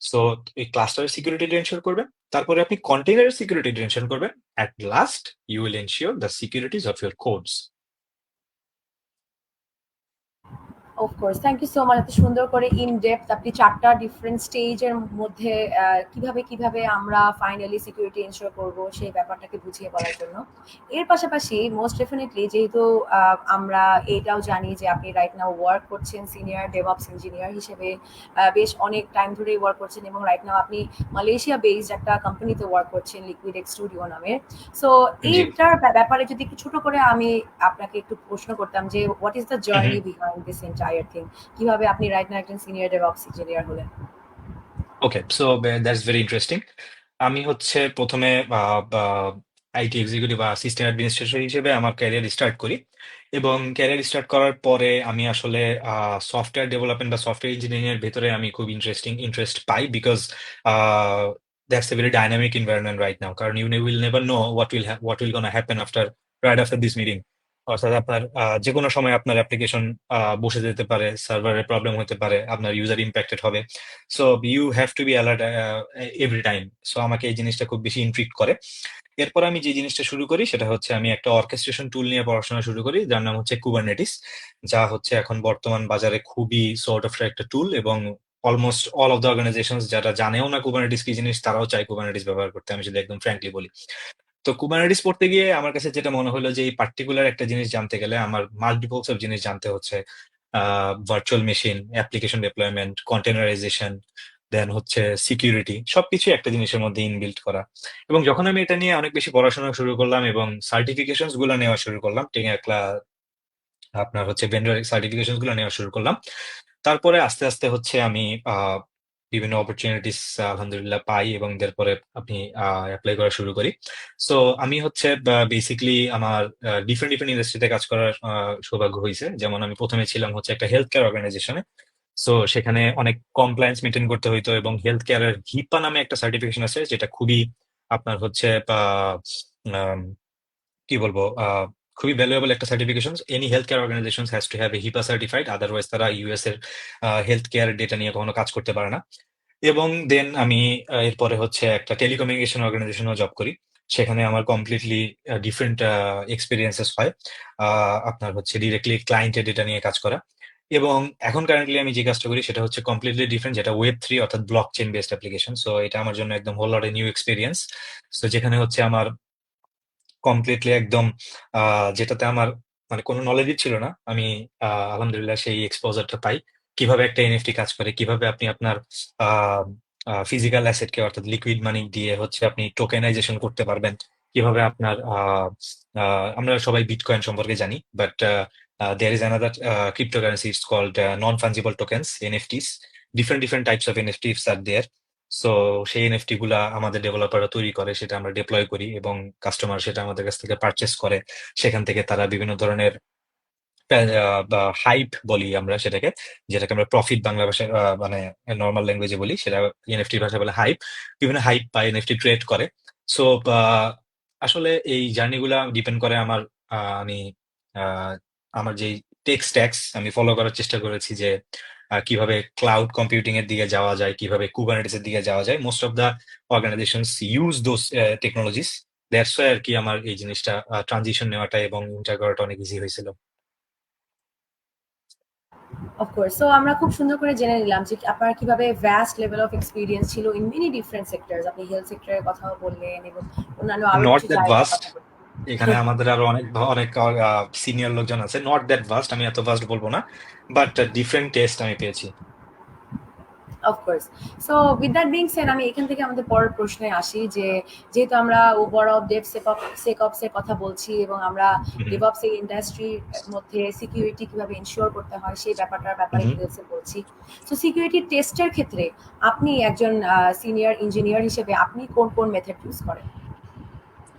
সো এই ক্লাস্টারের সিকিউরিটি এনশিওর করবেন, তারপরে আপনি কন্টেইনারের সিকিউরিটি এনশিওর করবেন। At last you will ensure the securities of your codes. Of course, thank you so much. এত সুন্দর করে ইন ডেপথ আপনি ৪টা ডিফারেন্ট স্টেজের মধ্যে কিভাবে আমরা ফাইনালি সিকিউরিটি এনশিওর করব সেই ব্যাপারটাকে বুঝিয়ে বলার জন্য। এর পাশাপাশি মোস্ট ডেফিনিটলি যেহেতু আমরা এটাও জানি যে আপনি রাইট নাও ওয়ার্ক করছেন সিনিয়র ডেভঅপস ইঞ্জিনিয়ার হিসেবে, বেশ অনেক টাইম ধরেই ওয়ার্ক করছেন এবং রাইট নাও আপনি মালয়েশিয়া বেসড একটা কোম্পানিতে ওয়ার্ক করছেন লিকুইড স্টুডিও নামের। সো জি। এইটার ব্যাপারে যদি একটু ছোট করে আমি আপনাকে একটু প্রশ্ন করতাম যে what is the journey behind this entire thing, কিভাবে আপনি রাইট নাও একজন সিনিয়র ডেভঅপস ইঞ্জিনিয়ার হলেন? ওকে, সো দ্যাটস ভেরি ইন্টারেস্টিং। আমি হচ্ছে প্রথমে আইটি এক্সিকিউটিভ বা সিস্টেম অ্যাডমিনিস্ট্রেটর হিসেবে আমার ক্যারিয়ার স্টার্ট করি এবং ক্যারিয়ার স্টার্ট করার পরে আমি আসলে সফটওয়্যার ডেভেলপমেন্ট বা সফটওয়্যার ইঞ্জিনিয়ারিং এর ভেতরে আমি খুব ইন্টারেস্ট পাই because that's a very dynamic environment right now, কারণ you will never know what will gonna happen after right after this meeting. অর্থাৎ আপনার যে কোনো সময় আপনার অ্যাপ্লিকেশন বসে যেতে পারে, সার্ভারের প্রবলেম হতে পারে, আপনার ইউজার ইম্প্যাক্টেড হবে। So you have to be alert every time. So আমাকে এই জিনিসটা খুব বেশি ইন্ট্রিক্ট করে। এরপর আমি যে জিনিসটা শুরু করি সেটা হচ্ছে আমি একটা অর্কেস্ট্রেশন টুল নিয়ে পড়াশোনা শুরু করি যার নাম হচ্ছে কুবারনেটিস, যা হচ্ছে এখন বর্তমান বাজারে খুবই সর্ট অফ একটা টুল এবং almost all of the organization যারা জানেও না কুবারনেটিস কি জিনিস তারাও চায় কুবারনেটিস ব্যবহার করতে, আমি যদি একদম ফ্র্যাঙ্কলি বলি। তো কুবারনেটিস পড়তে গিয়ে আমার কাছে যেটা মনে হলো যে এই পার্টিকুলার একটা জিনিস জানতে গেলে আমার মাল্টিপলস অফ জিনিস জানতে হচ্ছে। ভার্চুয়াল মেশিন, অ্যাপ্লিকেশন ডিপ্লয়মেন্ট, কন্টেনারাইজেশন, দেন হচ্ছে সিকিউরিটি, সবকিছু একটা জিনিসের মধ্যে ইনবিল্ট করা। এবং যখন আমি এটা নিয়ে অনেক বেশি পড়াশোনা শুরু করলাম এবং সার্টিফিকেশনস গুলো নেওয়া শুরু করলাম, ঠিক একটা আপনার হচ্ছে ভেন্ডর সার্টিফিকেশন গুলো নেওয়া শুরু করলাম। তারপরে আস্তে আস্তে হচ্ছে আমি বিভিন্ন অপরচুনিটিস আলহামদুলিল্লাহ পাই এবং তারপরে আপনি অ্যাপ্লাই করা শুরু করি। সো আমি হচ্ছে বেসিক্যালি আমার ডিফারেন্ট ডিফারেন্ট ইন্ডাস্ট্রিতে কাজ করার সৌভাগ্য হয়েছে। যেমন আমি প্রথমে ছিলাম হচ্ছে একটা হেলথ কেয়ার অর্গানাইজেশনে। সো সেখানে অনেক কমপ্লায়েন্স মেনটেন করতে হইতো এবং হেলথ কেয়ারের হিপা নামে একটা সার্টিফিকেশন আছে যেটা খুবই আপনার হচ্ছে আম, কি বলবো খুবই ভ্যালুয়েবল একটা certification. Any health care organization has to have a HIPAA certified, otherwise তারা ইউএস এর হেলথ কেয়ার ডেটা নিয়ে কখনো কাজ করতে পারে না। এবং দেন আমি এরপরে হচ্ছে একটা টেলিকমিউনিকেশন অর্গানাইজেশনও জব করি। সেখানে আমার কমপ্লিটলি ডিফারেন্ট এক্সপিরিয়েন্সেস হয়। আপনার হচ্ছে ডিরেক্টলি ক্লায়েন্টের ডেটা নিয়ে কাজ করা। এবং এখন কারেন্টলি আমি যে কাজটা করি সেটা হচ্ছে কমপ্লিটলি ডিফারেন্ট, যেটা ওয়েব 3 অর্থাৎ block chain based application. So এটা আমার জন্য একদম হোল লট নিউ এক্সপিরিয়েন্স। সো যেখানে হচ্ছে আমার কমপ্লিটলি একদম যেটাতে আমার মানে কোনো নলেজই ছিল না। আমি আলহামদুলিল্লাহ সেই এক্সপোজারটা পাই। কিভাবে একটা এনএফটি কাজ করে, কিভাবে আপনি আপনার আ আ ফিজিক্যাল অ্যাসেটকে অর্থাৎ লিকুইড মানি দিয়ে হচ্ছে আপনি টোকেনাইজেশন করতে পারবেন। কিভাবে আপনার আ আমরা সবাই বিটকয়েন সম্পর্কে জানি। But there is another cryptocurrency, it's called non-fungible tokens, NFTs. Different types of NFTs are there. So সেই এনএফটি গুলা আমাদের ডেভেলপাররা তৈরি করে, সেটা আমরা ডিপ্লয় করি এবং কাস্টমার সেটা আমাদের কাছ থেকে পারচেস করে। সেখান থেকে তারা বিভিন্ন ধরনের বা হাইপ বলি আমরা সেটাকে, যেটাকে আমরা প্রফিট বাংলা ভাষায় মানে নরমাল ল্যাঙ্গুয়েজে বলি, সেটা এনএফটি ভাষায় বলে হাইপ। বিভিন্ন হাইপ বা এনএফটি ট্রেড করে। সো আসলে এই জার্নি গুলা ডিপেন্ড করে আমার আমি আহ, আমার যে টেক স্ট্যাক্স আমি ফলো করার চেষ্টা করেছি যে কিভাবে ক্লাউড কম্পিউটিং এর দিকে যাওয়া যায়, কিভাবে কুবারনেটিস এর দিকে যাওয়া যায়। Most of the organizations use those technologies. That's why আর কি আমার এই জিনিসটা ট্রানজিশন নেওয়াটা এবং ইন্টার করাটা অনেক ইজি হয়েছিল। অফকোর্স, সো আমরা খুব সুন্দর করে জেনে নিলাম যে আপনার কিভাবে ভ্যাস্ট লেভেল অফ এক্সপিরিয়েন্স ছিল ইন মেনি ডিফারেন্ট সেক্টরস। আপনি হেলথ সেক্টরের কথাও বললেন এবং অন্যান্য আরো নট কিছু দ্যাট জায়গার ভাস্ট, কথা বললেন। এখানে আমাদের আরো অনেক অনেক সিনিয়র লোকজন আছে। নট দ্যাট ভাস্ট, আমি এত ভাস্ট বলবো না, বাট ডিফারেন্ট টেস্ট আমি পেয়েছি। Of course. So with that being shed আমি এখান থেকে আমাদের পরের প্রশ্নে আসি যে যেহেতু আমরা ওভারঅল সেকপস এর কথা বলছি এবং আমরা হুম, ডেভঅপস এর ইন্ডাস্ট্রির মধ্যে সিকিউরিটি কিভাবে ইনশিওর করতে হয় সেই ব্যাপারটার ব্যাপারে হুম। ডিটেলসে বলছি। সো সিকিউরিটি টেস্টের ক্ষেত্রে আপনি একজন সিনিয়র ইঞ্জিনিয়ার হিসেবে আপনি কোন কোন মেথড ইউজ করেন?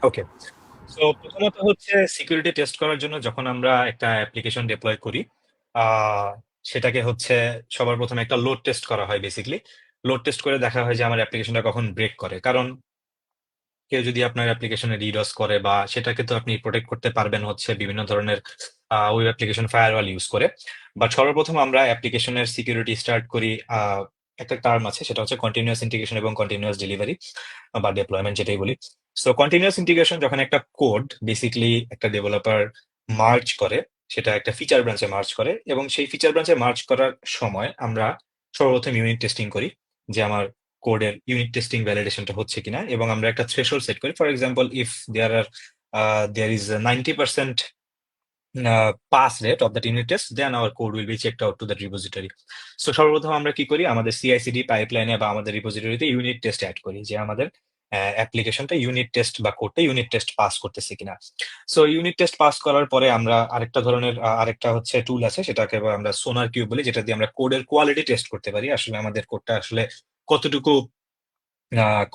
ওকে, সো প্রথমত হচ্ছে সিকিউরিটি টেস্ট করার জন্য যখন আমরা একটা অ্যাপ্লিকেশন ডিপ্লয় করি, আহ, সেটাকে হচ্ছে সবার প্রথমে একটা লোড টেস্ট করা হয়। বেসিক্যালি লোড টেস্ট করে দেখা হয় যে আমার অ্যাপ্লিকেশনটা কখন ব্রেক করে, কারণ কেউ যদি আপনার অ্যাপ্লিকেশনে ডিডস করে বা সেটাকে তো আপনি প্রোটেক্ট করতে পারবেন হচ্ছে বিভিন্ন ধরনের ওয়েব অ্যাপ্লিকেশন ফায়ারওয়াল ইউজ করে। বাট সর্বপ্রথম আমরা অ্যাপ্লিকেশনের সিকিউরিটি স্টার্ট করি একটা টার্ম আছে, সেটা হচ্ছে কন্টিনিউয়াস ইন্টিগ্রেশন এবং কন্টিনিউয়াস ডেলিভারি বা ডেপ্লয়মেন্ট যেটাই বলি। সো কন্টিনিউয়াস ইন্টিগ্রেশন যখন একটা কোড বেসিক্যালি একটা ডেভেলপার মার্জ করে সেটা একটা ফিচার ব্রাঞ্চে মার্জ করে, এবং সেই ফিচার ব্রাঞ্চে মার্জ করার সময় আমরা সর্বপ্রথম ইউনিট টেস্টিং করি যে আমার কোডের ইউনিট টেস্টিং ভ্যালিডেশনটা হচ্ছে কিনা, এবং আমরা একটা থ্রেশহোল্ড সেট করি। For example, if there is a 90% pass rate of that unit test, then our code will be checked out to that repository. So সর্বপ্রথম আমরা কি করি, আমাদের CI/CD পাইপলাইনে বা আমাদের রিপোজিটরিতে ইউনিট টেস্ট অ্যাড করি যে আমাদের অ্যাপ্লিকেশনটা ইউনিট টেস্ট বা কোডটা ইউনিট টেস্ট পাস করতেছে কিনা। সো ইউনিট টেস্ট পাস করার পরে আমরা আরেকটা ধরনের আরেকটা হচ্ছে টুল আছে, সেটাকে আমরা সোনার কিউব বলি, যেটা দিয়ে আমরা কোডের কোয়ালিটি টেস্ট করতে পারি, আসলে আমাদের কোডটা আসলে কতটুকু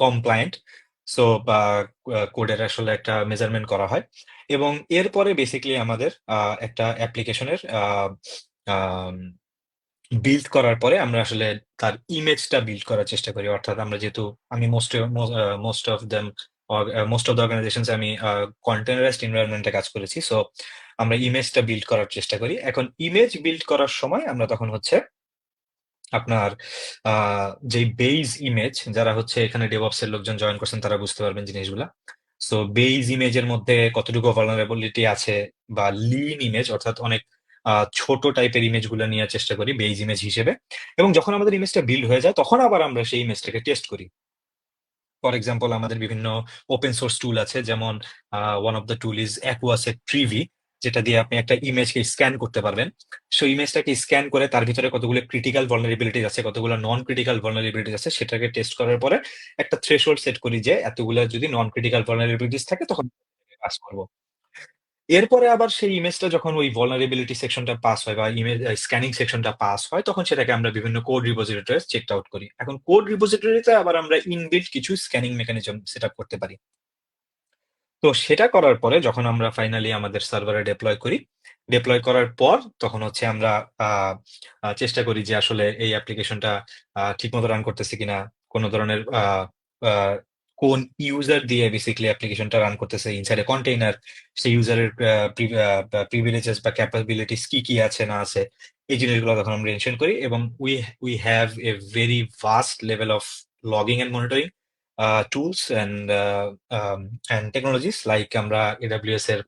কমপ্লায়েন্ট। সো কোডের আসলে একটা মেজারমেন্ট করা হয়, এবং এরপরে বেসিক্যালি আমাদের একটা অ্যাপ্লিকেশনের বিল্ড করার পরে আমরা আসলে তার ইমেজটা বিল্ড করার চেষ্টা করি। অর্থাৎ আমরা যেহেতু আমি মোস্ট অফ দ্য অর্গানাইজেশনস আমি কন্টেনারাইজড এনভায়রনমেন্টে কাজ করেছি, সো আমরা ইমেজটা বিল্ড করার চেষ্টা করি। এখন ইমেজ বিল্ড করার সময় আমরা তখন হচ্ছে আপনার যে বেইজ ইমেজ, যারা হচ্ছে এখানে ডেভঅপস এর লোকজন জয়েন করছেন তারা বুঝতে পারবেন জিনিসগুলা। সো বেইজ ইমেজের মধ্যে কতটুকু ভালনারেবিলিটি আছে, বা লিন ইমেজ অর্থাৎ অনেক ছোট টাইপের ইমেজগুলো নেওয়ার চেষ্টা করি বেইজ ইমেজ হিসেবে, এবং যখন আমাদের ইমেজটা বিল্ড হয়ে যায় তখন আবার আমরা সেই ইমেজটাকে টেস্ট করি। ফর এক্সাম্পল, আমাদের বিভিন্ন ওপেন সোর্স টুল আছে, যেমন one of the tool is Aquasec Trivy, যেটা দিয়ে আপনি একটা ইমেজকে স্ক্যান করতে পারবেন। সো ইমেজটাকে স্ক্যান করে তার ভিতরে কতগুলো ক্রিটিক্যাল ভালনারেবিলিটিস আছে, কতগুলো নন ক্রিটিক্যাল ভালনারেবিলিটিস আছে, সেটাকে টেস্ট করার পরে একটা থ্রেশহোল্ড সেট করি যে এতগুলো যদি নন ক্রিটিক্যাল ভালনারেবিলিটিস থাকে তখন পাস করবো। এরপরে আবার সেই ইমেজটা যখন ওই vulnerability সেকশনটা পাস হয় বা ইমেজ স্ক্যানিং সেকশনটা পাস হয়, তখন সেটাকে আমরা বিভিন্ন কোড রিপোজিটরিতে চেক আউট করি। এখন কোড রিপোজিটরিতে আবার আমরা ইনবিল্ট কিছু স্ক্যানিং মেকানিজম সেট আপ করতে পারি। তো সেটা করার পরে যখন আমরা ফাইনালি আমাদের সার্ভারে ডেপ্লয় করি, ডেপ্লয় করার পর তখন হচ্ছে আমরা চেষ্টা করি যে আসলে এই অ্যাপ্লিকেশনটা ঠিকমতো রান করতেছে কিনা, কোনো ধরনের কোন ইউজার দিয়ে বেসিক্যালি অ্যাপ্লিকেশনটা রান করতেছে ইনসাইড এ কন্টেইনার, সেই ইউজারের প্রিভিলেজেস বা ক্যাপাবিলিটিস কি কি আছে না আছে, এই জিনিসগুলো তখন আমরা মেনশন করি, এবং we have a very vast level of logging and monitoring tools and technologies, like আমরা AWS এর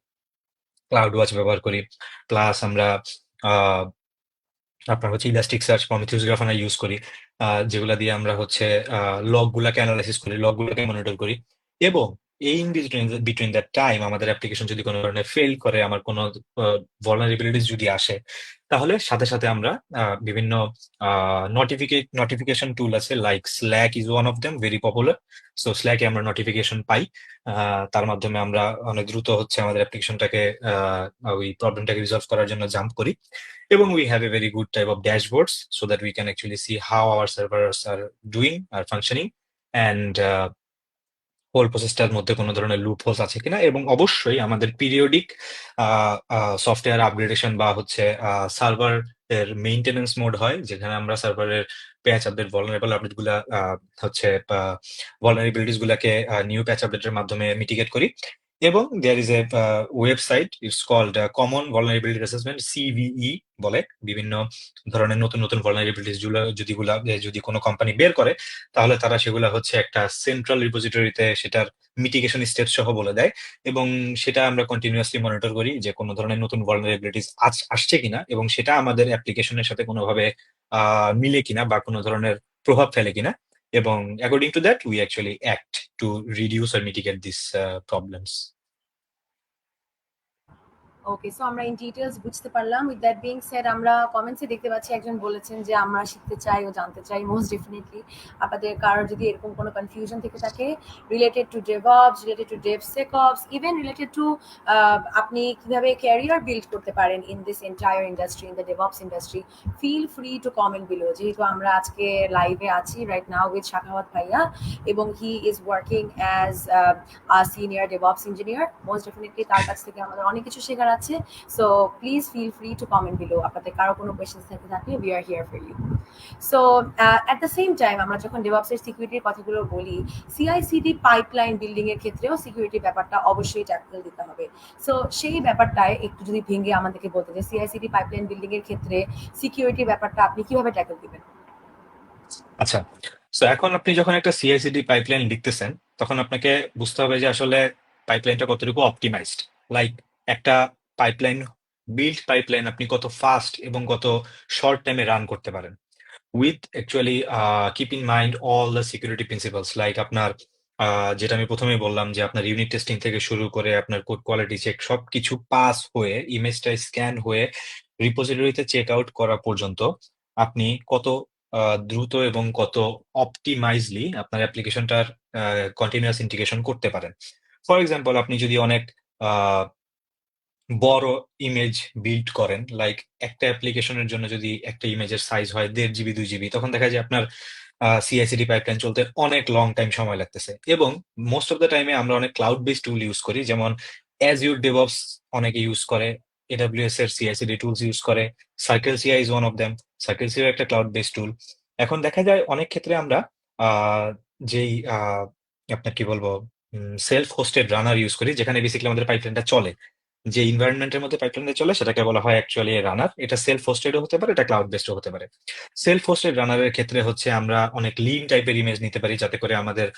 ক্লাউড ওয়াচ ব্যবহার করি, প্লাস আমরা আহ, আপনার হচ্ছে elastic search, Prometheus Grafana use করি, যেগুলা দিয়ে আমরা হচ্ছে লগ গুলাকে অ্যানালাইসিস করি, লগ গুলাকে মনিটর করি, এবং ইন বিটুইন দ্যাট টাইম আমাদের অ্যাপ্লিকেশন যদি কোনো ধরনের ফেল করে, আমার কোনো vulnerabilities যদি আসে, তাহলে সাথে সাথে আমরা বিভিন্ন নোটিফিকেশন টুল আছে, like Slack is one of them, very popular. So স্ল্যাকে আমরা নোটিফিকেশন পাই, তার মাধ্যমে আমরা অনেক দ্রুত হচ্ছে আমাদের অ্যাপ্লিকেশনটাকে ওই প্রবলেমটাকে রিজলভ করার জন্য জাম্প করি, এবং we have a very good type of dashboards so that we can actually see how our servers are doing, are functioning, and whole প্রসেসটার মধ্যে কোনো ধরনের লুপ হোলস আছে কিনা। এবং অবশ্যই আমাদের পিরিয়ডিক সফটওয়্যার আপগ্রেডেশন বা হচ্ছে সার্ভার এর মেইনটেনেন্স মোড হয়, যেখানে আমরা সার্ভারের প্যাচ আপডেট, vulnerable আপডেট গুলা হচ্ছে vulnerabilities গুলাকে নিউ প্যাচ আপডেটের মাধ্যমে মিটিগেট করি। এবং there is a website, it's called common vulnerability assessment, CVE বলে। বিভিন্ন ধরনের নতুন নতুন vulnerabilities যদি কোনো কোম্পানি বের করে, তাহলে তারা সেগুলা হচ্ছে একটা সেন্ট্রাল রিপোজিটরিতে সেটার মিটিগেশন স্টেপ সহ বলে দেয়, এবং সেটা আমরা কন্টিনিউয়াসলি মনিটর করি যে কোনো ধরনের নতুন vulnerabilities আসছে কিনা, এবং সেটা আমাদের অ্যাপ্লিকেশনের সাথে কোনোভাবে মিলে কিনা বা কোনো ধরনের প্রভাব ফেলে কিনা, এবং according to that we actually act to reduce আর mitigate this problems. Okay, so আমরা ইন ডিটেলস বুঝতে পারলাম। উইথ দ্যাট বিং সেড, আমরা কমেন্টসে দেখতে পাচ্ছি একজন বলেছেন যে আমরা শিখতে চাই ও জানতে চাই। মোস্ট ডেফিনেটলি আপনাদের কারোর যদি এরকম কোনো কনফিউশন থেকে থাকে related to DevOps, related to DevSecOps, even related to আপনি কিভাবে ক্যারিয়ার বিল্ড করতে পারেন in this entire industry, in the DevOps industry, feel free to comment below. যেহেতু আমরা আজকে লাইভে আছি রাইট নাও উইথ শাখাওয়াত ভাইয়া, এবং he is working as a senior DevOps engineer, most definitely তার কাছ থেকে আমাদের অনেক কিছু শেখার আছে। So please feel free to comment below. আপনাদের কারো কোনো কোয়েশ্চেন্স থেকে থাকলে we are here for you. So at the same time আমরা যখন ডেভঅপসের সিকিউরিটির কথাগুলো বলি, সিআইসিডি পাইপলাইন বিল্ডিং এর ক্ষেত্রেও সিকিউরিটি ব্যাপারটা অবশ্যই ট্যাকল দিতে হবে। সো সেই ব্যাপারটায় একটু যদি ভেঙে আমাদেরকে বলতে যে সিআইসিডি পাইপলাইন বিল্ডিং এর ক্ষেত্রে সিকিউরিটি ব্যাপারটা আপনি কিভাবে ট্যাকল দিবেন? আচ্ছা, সো এখন আপনি যখন একটা CI/CD পাইপলাইন লিখতেছেন, তখন আপনাকে বুঝতে হবে যে আসলে পাইপলাইনটা কতটুকু অপটিমাইজড। লাইক একটা পাইপলাইন বিল্ড পাইপলাইন আপনি কত ফাস্ট এবং কত শর্ট টাইমে রান করতে পারেন, with actually keep in mind all the security principles, like আপনার যেটা আমি প্রথমেই বললাম যে আপনার ইউনিট টেস্টিং থেকে শুরু করে আপনার কোড কোয়ালিটি চেক সবকিছু পাস হয়ে ইমেজটা স্ক্যান হয়ে রিপোজিটরিতে চেক আউট করা পর্যন্ত আপনি কত দ্রুত এবং কত অপটিমাইজলি আপনার অ্যাপ্লিকেশনটার কন্টিনিউয়াস ইন্টিগ্রেশন করতে পারেন। ফর এক্সাম্পল, আপনি যদি অনেক আহ, বড় ইমেজ বিল্ড করেন, লাইক একটা অ্যাপ্লিকেশনের জন্য যদি একটা ইমেজের সাইজ হয় 1.5 GB 2 GB, তখন দেখা যায় আপনার CI/CD পাইপলাইন চলতে অনেক লং টাইম সময় লাগতেছে। এবং মোস্ট অফ দ্য টাইমে আমরা অনেক ক্লাউড বেসড টুল ইউজ করি, যেমন অ্যাজিউর ডেভঅপস অনেকে ইউজ করে, AWS এর CI/CD টুলস ইউজ করে, circle CI is one of them. Circle CI একটা ক্লাউড বেসড টুল। এখন দেখা যায় অনেক ক্ষেত্রে আমরা আহ, যেই আপনার কি বলবো সেলফ হোস্টেড রানার ইউজ করি, যেখানে বেসিক্যালি আমাদের পাইপলাইনটা চলে, যে এনভায়রনমেন্টের মধ্যে পাইপলাইনটা চলে সেটাকে বলা হয় অ্যাকচুয়ালি রানার। এটা সেলফ হোস্টেডও হতে পারে, এটা ক্লাউড বেসডও হতে পারে। সেলফ হোস্টেড রানারের ক্ষেত্রে হচ্ছে আমরা অনেক লিন টাইপের ইমেজ নিতে পারি, যাতে করে আমাদের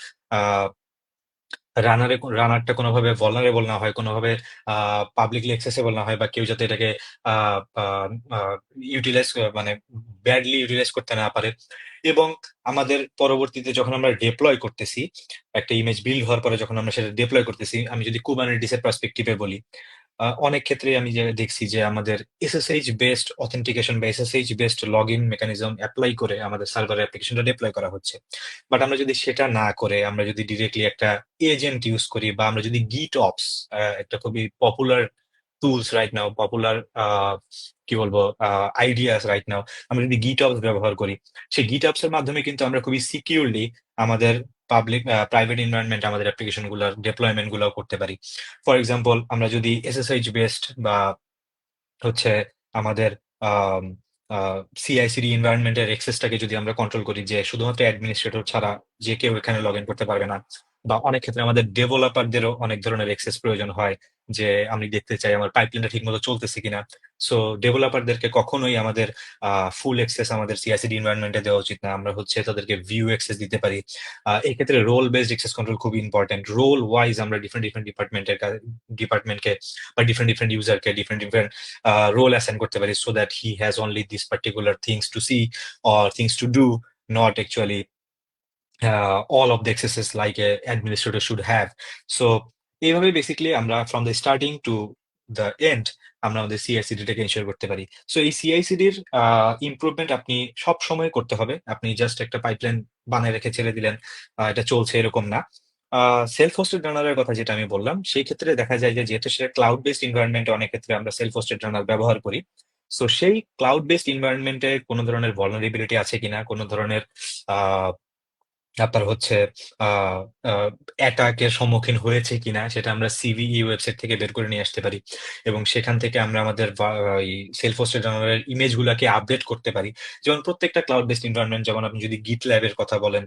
রানারটা কোনোভাবে ভলনারেবল না হয়, কোনোভাবে পাবলিকলি অ্যাক্সেসেবল না হয়, বা কেউ যাতে এটাকে ইউটিলাইজ মানে ব্যাডলি ইউটিলাইজ করতে না পারে। এবং আমাদের পরবর্তীতে যখন আমরা ডিপ্লয় করতেছি, একটা ইমেজ বিল্ড হওয়ার পরে যখন আমরা সেটা ডিপ্লয় করতেছি, আমি যদি কুবারনেটিসের পার্সপেক্টিভে বলি, অনেক ক্ষেত্রে আমি যে দেখছি যে আমাদের এসএসএইচ বেসড অথেন্টিকেশন বা SSH based log in mechanism apply করে আমাদের সার্ভার অ্যাপ্লিকেশনটা ডিপ্লয় করা হচ্ছে। বাট আমরা যদি সেটা না করে আমরা যদি ডিরেক্টলি একটা এজেন্ট ইউজ করি, বা আমরা যদি GitOps, একটা খুবই popular tools right now, popular কি বলবো আইডিয়াস রাইট নাও, আমরা যদি GitOps ব্যবহার করি, সেই GitOps এর মাধ্যমে কিন্তু আমরা খুবই সিকিউরলি আমাদের পাবলিক প্রাইভেট এনভায়রনমেন্ট আমাদের অ্যাপ্লিকেশন গুলার ডিপ্লয়মেন্ট গুলাও করতে পারি। ফর এক্সাম্পল, আমরা যদি এসএসএইচ বেসড বা হচ্ছে আমাদের CI/CD এনভায়রনমেন্টের এক্সেসটাকে যদি আমরা কন্ট্রোল করি, যে শুধুমাত্র অ্যাডমিনিস্ট্রেটর ছাড়া যে কেউ এখানে লগ ইন করতে পারবে না, বা অনেক ক্ষেত্রে আমাদের ডেভেলপারদেরও অনেক ধরনের এক্সেস প্রয়োজন হয়, যে আমি দেখতে চাই আমার পাইপলাইনটা ঠিক মতো চলতেছে কিনা। সো ডেভেলপারদেরকে কখনোই আমাদের ফুল অ্যাক্সেস আমাদের CI/CD এনভায়রনমেন্টে দেওয়া উচিত না। আমরা হচ্ছে তাদেরকে ভিউ অ্যাক্সেস দিতে পারি। এই ক্ষেত্রে রোল বেসড অ্যাক্সেস কন্ট্রোল খুব ইম্পর্টেন্ট। রোল ওয়াইজ আমরা ডিফারেন্ট ডিফারেন্ট ডিপার্টমেন্টকে বা ডিফারেন্ট ডিফারেন্ট ইউজারকে ডিফারেন্ট ডিফারেন্ট role assign করতে পারি, so that he has only these particular things to see or things to do, not actually all of the accesses like a administrator should have. So এইভাবে basically আমরা from the starting to the end আমরা আমাদের CI/CD টাকে ensure করতে পারি। So এই CI/CD-র improvement আপনি সব সময় করতে হবে। আপনি জাস্ট একটা পাইপলাইন বানায় রেখে ছেড়ে দিলেন, এটা চলছে, এরকম না। সেলফ হোস্টেড রানারের কথা যেটা আমি বললাম, সেই ক্ষেত্রে দেখা যায় যে যেহেতু সেটা ক্লাউড বেসড এনভায়রনমেন্টে অনেক ক্ষেত্রে আমরা সেলফ হোস্টেড রানার ব্যবহার করি। সো সেই ক্লাউড বেসড এনভায়রনমেন্টে কোনো ধরনের ভলনারেবিলিটি আছে কিনা, কোনো ধরনের আহ আপনার হচ্ছে অ্যাটাকের সম্মুখীন হয়েছে কিনা, সেটা আমরা সিভিই ওয়েবসাইট থেকে বের করে নিয়ে আসতে পারি, এবং সেখান থেকে আমরা আমাদের সেলফ হোস্টেড রানারের ইমেজ গুলাকে আপডেট করতে পারি। যেমন প্রত্যেকটা ক্লাউড বেসড এনভায়রনমেন্ট, যেমন আপনি যদি গিট ল্যাবের কথা বলেন,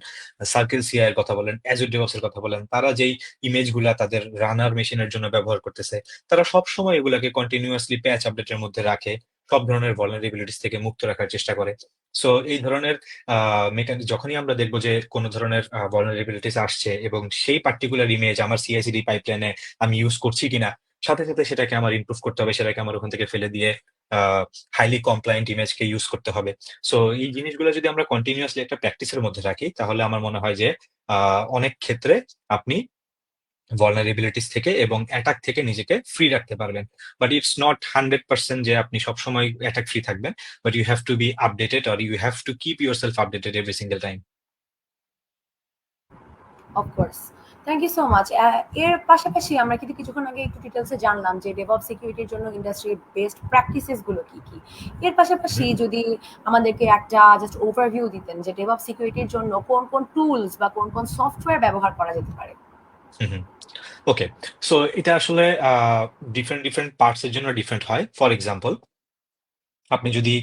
সার্কেল সিআই এর কথা বলেন, অ্যাজুর ডেভঅপস এর কথা বলেন, তারা যেই ইমেজ গুলা তাদের রানার মেশিনের জন্য ব্যবহার করতেছে, তারা সবসময় এগুলাকে কন্টিনিউয়াসলি প্যাচ আপডেটের মধ্যে রাখে, সব ধরনের ভলনারেবিলিটিস থেকে মুক্ত রাখার চেষ্টা করে। সো এই ধরনের যখনই আমরা দেখবো যে কোনো ধরনের vulnerabilities আসছে এবং সেই পার্টিকুলার ইমেজ আমার CI/CD পাইপলাইনে আমি ইউজ করছি কিনা, সাথে সাথে সেটাকে আমার ইমপ্রুভ করতে হবে, সেটাকে আমার ওখান থেকে ফেলে দিয়ে হাইলি কমপ্লায়েন্ট ইমেজকে ইউজ করতে হবে। সো এই জিনিসগুলো যদি আমরা কন্টিনিউয়াসলি একটা প্র্যাকটিসের মধ্যে রাখি, তাহলে আমার মনে হয় যে অনেক ক্ষেত্রে আপনি vulnerabilities থেকে এবং অ্যাটাক থেকে নিজেকে ফ্রি রাখতে পারবেন। বাট ইটস নট 100% যে আপনি সবসময় অ্যাটাক ফ্রি থাকবেন, but you have to be updated, or you have to keep yourself updated every single time. Of course, thank you so much. এর পাশাপাশি আমরা কিন্তু কিছুক্ষণ আগে একটু ডিটেলসে জানলাম যে ডেভঅপস সিকিউরিটির জন্য ইন্ডাস্ট্রির বেস্ট প্র্যাকটিসেস গুলো কি কি। এর পাশাপাশি যদি আমাদেরকে একটা জাস্ট ওভারভিউ দিতেন যে ডেভঅপস সিকিউরিটির জন্য কোন কোন টুলস বা কোন কোন সফটওয়্যার ব্যবহার করা যেতে পারে। ওকে, সো এটা আসলে ডিফারেন্ট ডিফারেন্ট পার্টস এর জন্য ডিফারেন্ট হয়। ফর এক্সাম্পল, আপনি যদি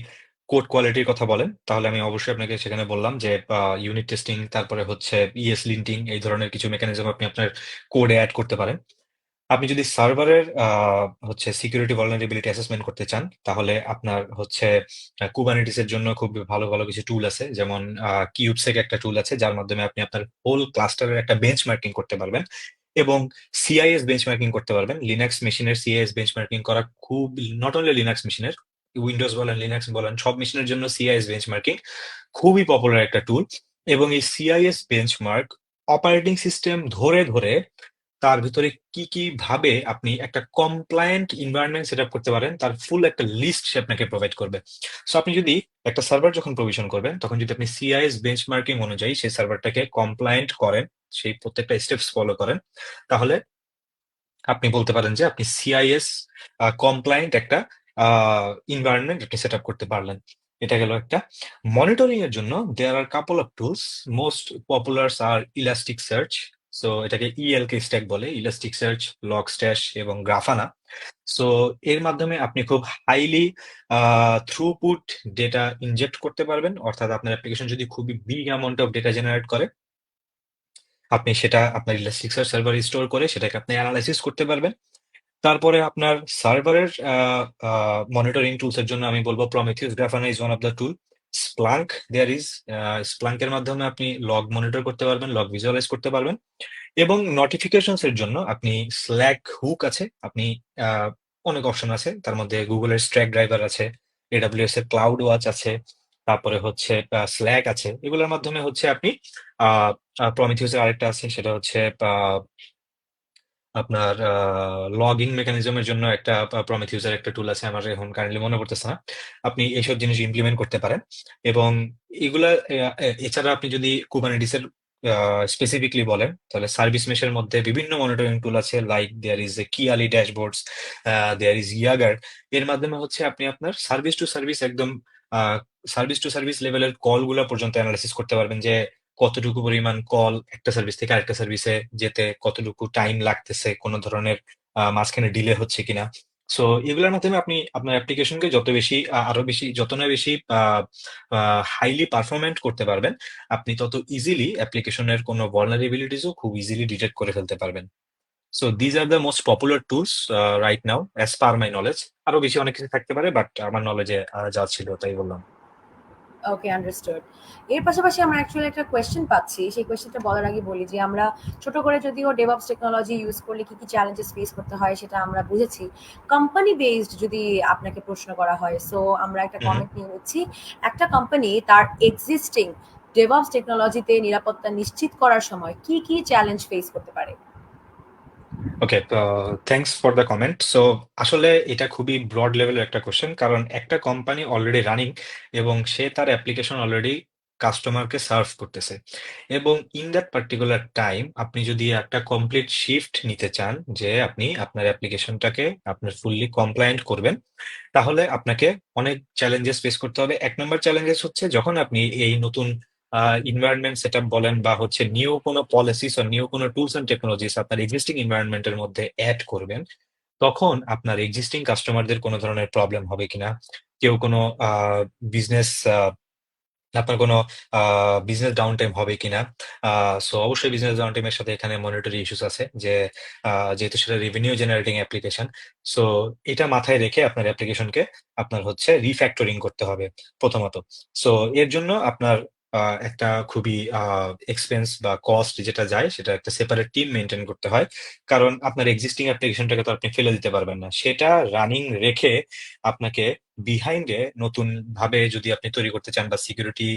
কোড কোয়ালিটির কথা বলেন, তাহলে আমি অবশ্যই আপনাকে সেখানে বললাম যে ইউনিট টেস্টিং, তারপরে হচ্ছে ইএস লিন্টিং, এই ধরনের কিছু মেকানিজম আপনি আপনার কোডে অ্যাড করতে পারেন। আপনি যদি সার্ভারের হচ্ছে সিকিউরিটি vulnerability অ্যাসেসমেন্ট করতে চান, তাহলে আপনার হচ্ছে কুবারনেটিস এর জন্য খুব ভালো ভালো কিছু টুল আছে, যেমন কিউবসেক একটা টুল আছে, যার মাধ্যমে আপনি আপনার হোল ক্লাস্টারের একটা বেঞ্চমার্কিং করতে পারবেন। এবং সিআইএস বেঞ্চমার্কিং করতে পারবেন। লিনাক্স মেশিনের সিআইএস বেঞ্চমার্কিং করা খুব, নট অনলি লিনাক্স মেশিনের, উইন্ডোজ বলেন লিনাক্স বলেন সব মেশিনের জন্য সিআইএস বেঞ্চমার্কিং খুবই পপুলার একটা টুল। এবং এই সিআইএস বেঞ্চমার্ক অপারেটিং সিস্টেম ধরে ধরে তার ভিতরে কি কি ভাবে আপনি একটা কমপ্লায়েন্ট এনভায়রনমেন্ট সেট আপ করতে পারেন তার ফুল একটা লিস্ট সে আপনাকে প্রোভাইড করবে। সো আপনি যদি একটা সার্ভার যখন প্রভিশন করবেন তখন যদি আপনি সিআইএস বেঞ্চমার্কিং অনুযায়ী সেই সার্ভারটাকে কমপ্লায়েন্ট করেন, সেই প্রত্যেকটা স্টেপস ফলো করেন, তাহলে আপনি বলতে পারেন যে আপনি সিআইএস কমপ্লায়েন্ট একটা এনভায়রনমেন্ট আপনি সেট আপ করতে পারলেন। এটা গেল একটা। মনিটরিং এর জন্য there are couple of tools, most popular are Elasticsearch. So এটাকে ইএলকে স্ট্যাক বলে, ইলাস্টিক সার্চ, লগ স্ট্যাশ এবং গ্রাফানা। সো এর মাধ্যমে আপনি খুব হাইলি থ্রুপুট ডেটা ইনজেক্ট করতে পারবেন, অর্থাৎ আপনার অ্যাপ্লিকেশন যদি খুবই big amount of data generate করে আপনি সেটা আপনার ইলাস্টিকসার্চ সার্ভারে স্টোর করে সেটাকে আপনি অ্যানালাইসিস করতে পারবেন। তারপরে আপনার সার্ভারের মনিটরিং টুলস এর জন্য আমি বলবো Prometheus Grafana is one of the tool. Splunk there is, স্প্লাঙ্কের মাধ্যমে আপনি লগ মনিটর করতে পারবেন, লগ ভিজুয়ালাইজ করতে পারবেন। এবং নোটিফিকেশনস এর জন্য আপনি স্ল্যাক হুক আছে, আপনি অনেক অপশন আছে, তার মধ্যে গুগলের স্ট্র্যাক ড্রাইভার আছে, এডাব্লিউএস এর ক্লাউড ওয়াচ আছে, তারপরে হচ্ছে স্ল্যাক আছে। এগুলোর মাধ্যমে হচ্ছে আপনি প্রমিথিউসের আরেকটা আছে, সেটা হচ্ছে আপনার লগইন মেকানিজমের জন্য একটা প্রমিথিউসের একটা টুল আছে, আমার এখন কারেন্টলি মনে পড়তেছে না। আপনি এইসব জিনিস ইমপ্লিমেন্ট করতে পারেন। এবং এগুলা এছাড়া আপনি যদি কুবারনেটিসের স্পেসিফিকলি বলেন তাহলে সার্ভিস মেশের মধ্যে বিভিন্ন মনিটরিং টুল আছে, like there is a Kiali dashboards, there is Jaeger. এর মাধ্যমে হচ্ছে আপনি আপনার সার্ভিস টু সার্ভিস একদম সার্ভিস টু সার্ভিস লেভেলের কলগুলো পর্যন্ত অ্যানালাইসিস করতে পারবেন, যে কতটুকু পরিমাণ কল একটা সার্ভিস থেকে আরেকটা সার্ভিসে যেতে কতটুকু টাইম লাগতেছে, কোনো ধরনের মাঝখানে ডিলে হচ্ছে কিনা। সো এগুলোর মাধ্যমে আপনি আপনার অ্যাপ্লিকেশনকে যত বেশি আরো বেশি যত না বেশি হাইলি পারফরমেন্ট করতে পারবেন, আপনি তত ইজিলি অ্যাপ্লিকেশনের কোনো ভালনারেবিলিটিসও খুব ইজিলি ডিটেক্ট করে ফেলতে পারবেন। So these are the most popular tools right now as per my knowledge. আরো বেশি অনেক কিছু থাকতে পারে, বাট আমার নলেজে যা ছিল তাই বললাম। ওকে, আন্ডারস্টুড। এর পাশাপাশি আমরা অ্যাকচুয়ালি একটা কোয়েশ্চেন পাচ্ছি, সেই কোয়েশ্চেনটা বলার আগে বলি যে আমরা ছোট করে যদিও ডেভঅপস টেকনোলজি ইউজ করলে কি কি চ্যালেঞ্জেস ফেস করতে হয় সেটা আমরা বুঝেছি। কোম্পানি বেসড যদি আপনাকে প্রশ্ন করা হয়, সো আমরা একটা হুম। কমেন্ট নিয়ে নিচ্ছি। একটা কোম্পানি তার এক্সিস্টিং ডেভঅপস টেকনোলজিতে নিরাপত্তা নিশ্চিত করার সময় কি কি চ্যালেঞ্জ ফেস করতে পারে? Okay, thanks for the comment. So আসলে এটা খুবই ব্রড লেভেলের একটা কোশ্চেন, কারণ একটা কোম্পানি অলরেডি রানিং এবং সে তার অ্যাপ্লিকেশন অলরেডি কাস্টমারকে সার্ভ করতেছে। এবং ইন দ্যাট পার্টিকুলার টাইম আপনি যদি একটা কমপ্লিট শিফট নিতে চান যে আপনি আপনার অ্যাপ্লিকেশনটাকে আপনার ফুললি কমপ্লায়েন্ট করবেন, তাহলে আপনাকে অনেক চ্যালেঞ্জেস ফেস করতে হবে। এক নম্বর চ্যালেঞ্জেস হচ্ছে যখন আপনি এই নতুন এনভায়রনমেন্ট সেট আপ বলেন বা হচ্ছে নিউ কোনো পলিসিস বা নিউ কোনো টুলস অ্যান্ড টেকনোলজিস আপনার এক্সিস্টিং এনভায়রনমেন্টের মধ্যে অ্যাড করবেন, তখন আপনার এক্সিস্টিং কাস্টমারদের কোনো ধরনের প্রবলেম হবে কিনা, কেউ কোনো বিজনেস আপনার কোনো বিজনেস ডাউন টাইম হবে কিনা। সো অবশ্যই বিজনেস ডাউন টাইমের সাথে এখানে মনিটরি ইস্যুস আছে, যে যেহেতু সেটা রেভিনিউ জেনারেটিং অ্যাপ্লিকেশন। সো এটা মাথায় রেখে আপনার অ্যাপ্লিকেশনকে আপনার হচ্ছে রিফ্যাক্টরিং করতে হবে প্রথমত। সো এর জন্য আপনার একটা খুবই এক্সপেন্স বা কস্ট যেটা যায় সেটা একটা সেপারেট টিম মেনটেন করতে হয়, কারণ আপনার এক্সিস্টিং অ্যাপ্লিকেশনটাকে তো আপনি ফেলে দিতে পারবেন না, সেটা রানিং রেখে আপনাকে বিহাইন্ডে নতুন ভাবে যদি আপনি তৈরি করতে চান বা সিকিউরিটি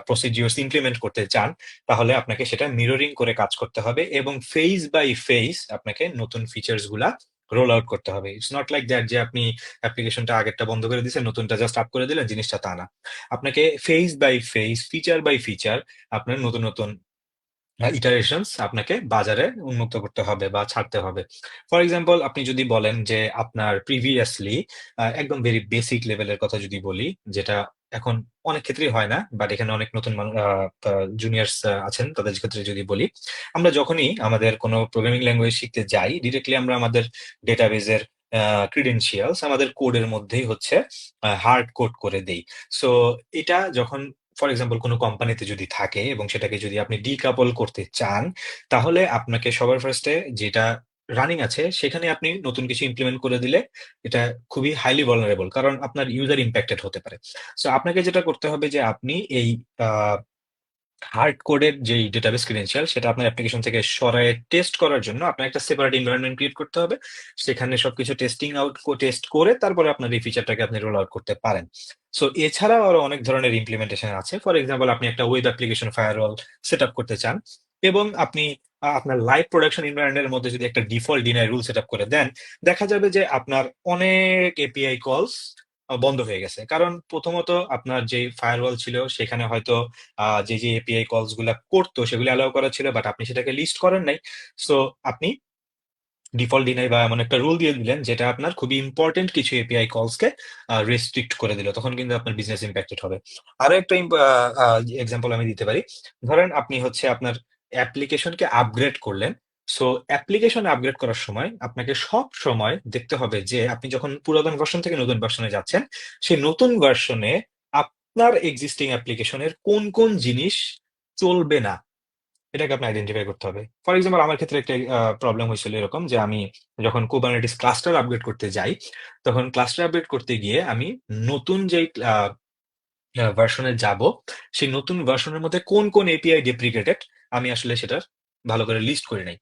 প্রসিডিওর্স ইমপ্লিমেন্ট করতে চান, তাহলে আপনাকে সেটা মিররিং করে কাজ করতে হবে এবং ফেজ বাই ফেজ আপনাকে নতুন ফিচার্স গুলা রোল আউট করতে হবে। ইটস নট লাইক দ্যাট যে আপনি অ্যাপ্লিকেশনটা আগেরটা বন্ধ করে দিয়েছেন নতুনটা জাস্ট আপ করে দিলেন, জিনিসটা তা না। আপনাকে phase by phase, feature by feature আপনার নতুন নতুন ইটারেশনস আপনাকে বাজারে উন্মুক্ত করতে হবে বা ছাড়তে হবে। ফর এক্সাম্পল আপনি যদি বলেন যে আপনার প্রিভিয়াসলি একদম ভেরি বেসিক লেভেলের কথা যদি বলি, যেটা এখন অনেক ক্ষেত্রেই হয় না, বাট এখানে অনেক নতুন জুনিয়র্স আছেন, তাদের ক্ষেত্রে যদি বলি, আমরা যখনই আমাদের কোনো প্রোগ্রামিং ল্যাঙ্গুয়েজ শিখতে যাই ডিরেক্টলি আমরা আমাদের ডেটাবেজের ক্রিডেন্সিয়ালস আমাদের কোডের মধ্যেই হচ্ছে হার্ড কোড করে দেই। সো এটা যখন ফর এক্সাম্পল কোনো কোম্পানিতে যদি থাকে এবং সেটাকে যদি আপনি ডিকাপল করতে চান, তাহলে আপনাকে সবার ফার্স্টে যেটা রানিং আছে সেখানে আপনি নতুন কিছু ইমপ্লিমেন্ট করে দিলে এটা খুবই হাইলি ভালনারেবল, কারণ আপনার ইউজার ইম্প্যাক্টেড হতে পারে। সো আপনাকে যেটা করতে হবে যে আপনি এই হার্ড কোডের যেই ডেটাবেস ক্রেডেনশিয়াল সেটা আপনার অ্যাপ্লিকেশন থেকে সরায়ে টেস্ট করার জন্য আপনার একটা সেপারেট এনভায়রনমেন্ট ক্রিয়েট করতে হবে। সেখানে সবকিছু টেস্ট করে তারপরে আপনার এই ফিচারটাকে আপনি রোল আউট করতে পারেন। সো এছাড়াও আরো অনেক ধরনের ইমপ্লিমেন্টেশন আছে। ফর এক্সাম্পল, আপনি একটা web application firewall set up করতে চান এবং আপনি আপনার লাইভ প্রোডাকশন এনভায়রনমেন্টের মধ্যে যদি একটা default deny rule set up করে দেন, দেখা যাবে যে আপনার অনেক এপিআই কলস বন্ধ হয়ে গেছে। কারণ প্রথমত আপনার যে ফায়ারওয়াল ছিল সেখানে হয়তো যে এপিআই কলস গুলা করতো সেগুলো অ্যালাউ করা ছিল, বাট আপনি সেটাকে লিস্ট করেন নাই। সো আপনি ডিফল্ট ডিনাই বা এমন একটা রুল দিয়ে দিলেন যেটা আপনার খুবই ইম্পর্টেন্ট কিছু এপিআই কলসকে রেস্ট্রিক্ট করে দিল, তখন কিন্তু আপনার বিজনেস ইম্প্যাক্টেড হবে। আরো একটা এক্সাম্পল আমি দিতে পারি। ধরেন আপনি হচ্ছে আপনার অ্যাপ্লিকেশনকে আপগ্রেড করলেন। সো অ্যাপ্লিকেশন আপগ্রেড করার সময় আপনাকে সব সময় দেখতে হবে যে আপনি যখন পুরাতন ভার্সন থেকে নতুন ভার্সনে যাচ্ছেন, সেই নতুন ভার্সনে আপনার এক্সিস্টিং অ্যাপ্লিকেশনের কোন কোন জিনিস চলবে না এটাকে আপনি আইডেন্টিফাই করতে হবে। ফর এক্সাম্পল, আমার ক্ষেত্রে একটা প্রবলেম হয়েছিল এরকম যে আমি যখন কুবারনেটিস ক্লাস্টার আপগ্রেড করতে যাই, তখন ক্লাস্টার আপগ্রেড করতে গিয়ে আমি নতুন যেই ভার্সনে যাব, সেই নতুন ভার্সনের মধ্যে কোন কোন এপিআই ডেপ্রিকেটেড আমি আসলে সেটার ভালো করে লিস্ট করি নাই,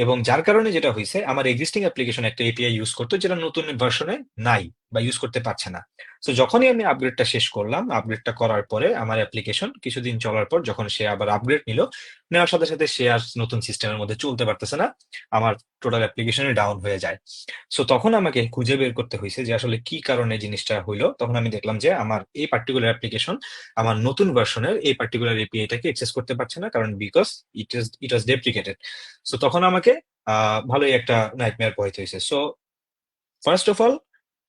এবং যার কারণে যেটা হয়েছে আমার এক্সিস্টিং অ্যাপ্লিকেশন একটা এপিআই ইউজ করতো যেটা নতুন ভার্সনে নাই বা ইউজ করতে পারছে না। তো যখনই আমি আপগ্রেডটা শেষ করলাম, আপগ্রেডটা করার পরে আমার অ্যাপ্লিকেশন কিছুদিন চলার পর যখন সে আবার আপগ্রেড নিল, নেওয়ার সাথে সাথে সে আর নতুন সিস্টেমের মধ্যে চলতে পারতেছে না, আমার টোটাল অ্যাপ্লিকেশনে ডাউন হয়ে যায়। সো তখন আমাকে খুঁজে বের করতে হয়েছে যে আসলে কি কারণে জিনিসটা হইলো। তখন আমি দেখলাম যে আমার এই পার্টিকুলার অ্যাপ্লিকেশন আমার নতুন ভার্সনের এই পার্টিকুলার এপিআইটাকে অ্যাক্সেস করতে পারছে না, কারণ বিকজ ইট ওয়াজ ডেপ্রিকেটেড। সো তখন আমাকে ভালোই একটা নাইটমেয়ার পোহাইতে হয়েছে। So first of all,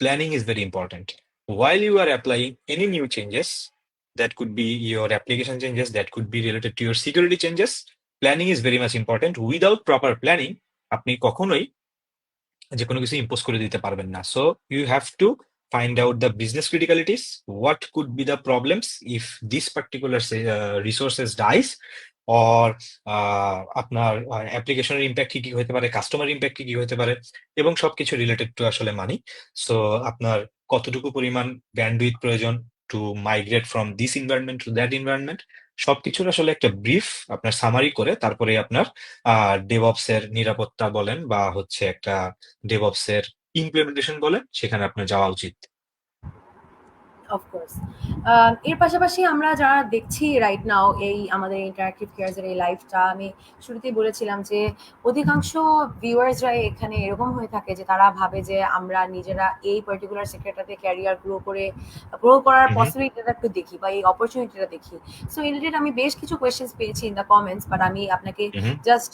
planning is very important. While you are applying any new changes, that could be your application changes, that could be related to your security changes, planning is very much important. Without proper planning, আপনি কখনোই যে কোনো কিছু impose করে দিতে পারবেন না। So you have to find out the business criticalities, what could be the problems if this particular resources dies, or আপনার অ্যাপ্লিকেশনের ইম্প্যাক্ট কি কি হতে পারে, কাস্টমার ইম্প্যাক্ট কি কি হতে পারে, এবং সবকিছু রিলেটেড টু আসলে মানি। সো আপনার কতটুকু পরিমাণ ব্যান্ডউইথ প্রয়োজন to migrate from this environment to that environment, সবকিছুর আসলে একটা ব্রিফ আপনার সামারি করে তারপরে আপনার ডেভঅপস এর নিরাপত্তা বলেন বা হচ্ছে একটা ডেভঅপস এর ইমপ্লিমেন্টেশন বলেন, সেখানে আপনার যাওয়া উচিত। অফকোর্স। এর পাশাপাশি আমরা যারা দেখছি রাইট নাও এই আমাদের ইন্টারঅ্যাক্টিভ কেয়ার্সের এই লাইফটা, আমি শুরুতেই বলেছিলাম যে অধিকাংশ ভিউয়ার্সরা এখানে এরকম হয়ে থাকে যে তারা ভাবে যে আমরা নিজেরা এই পার্টিকুলার সেক্টরটাতে ক্যারিয়ার গ্রো করার হুম, পসিবিলিটিটা একটু দেখি বা এই অপরচুনিটিটা দেখি। সো রিলেটেড আমি বেশ কিছু কোয়েশ্চেন্স পেয়েছি ইন দ্য কমেন্টস, বাট আমি আপনাকে হুম, জাস্ট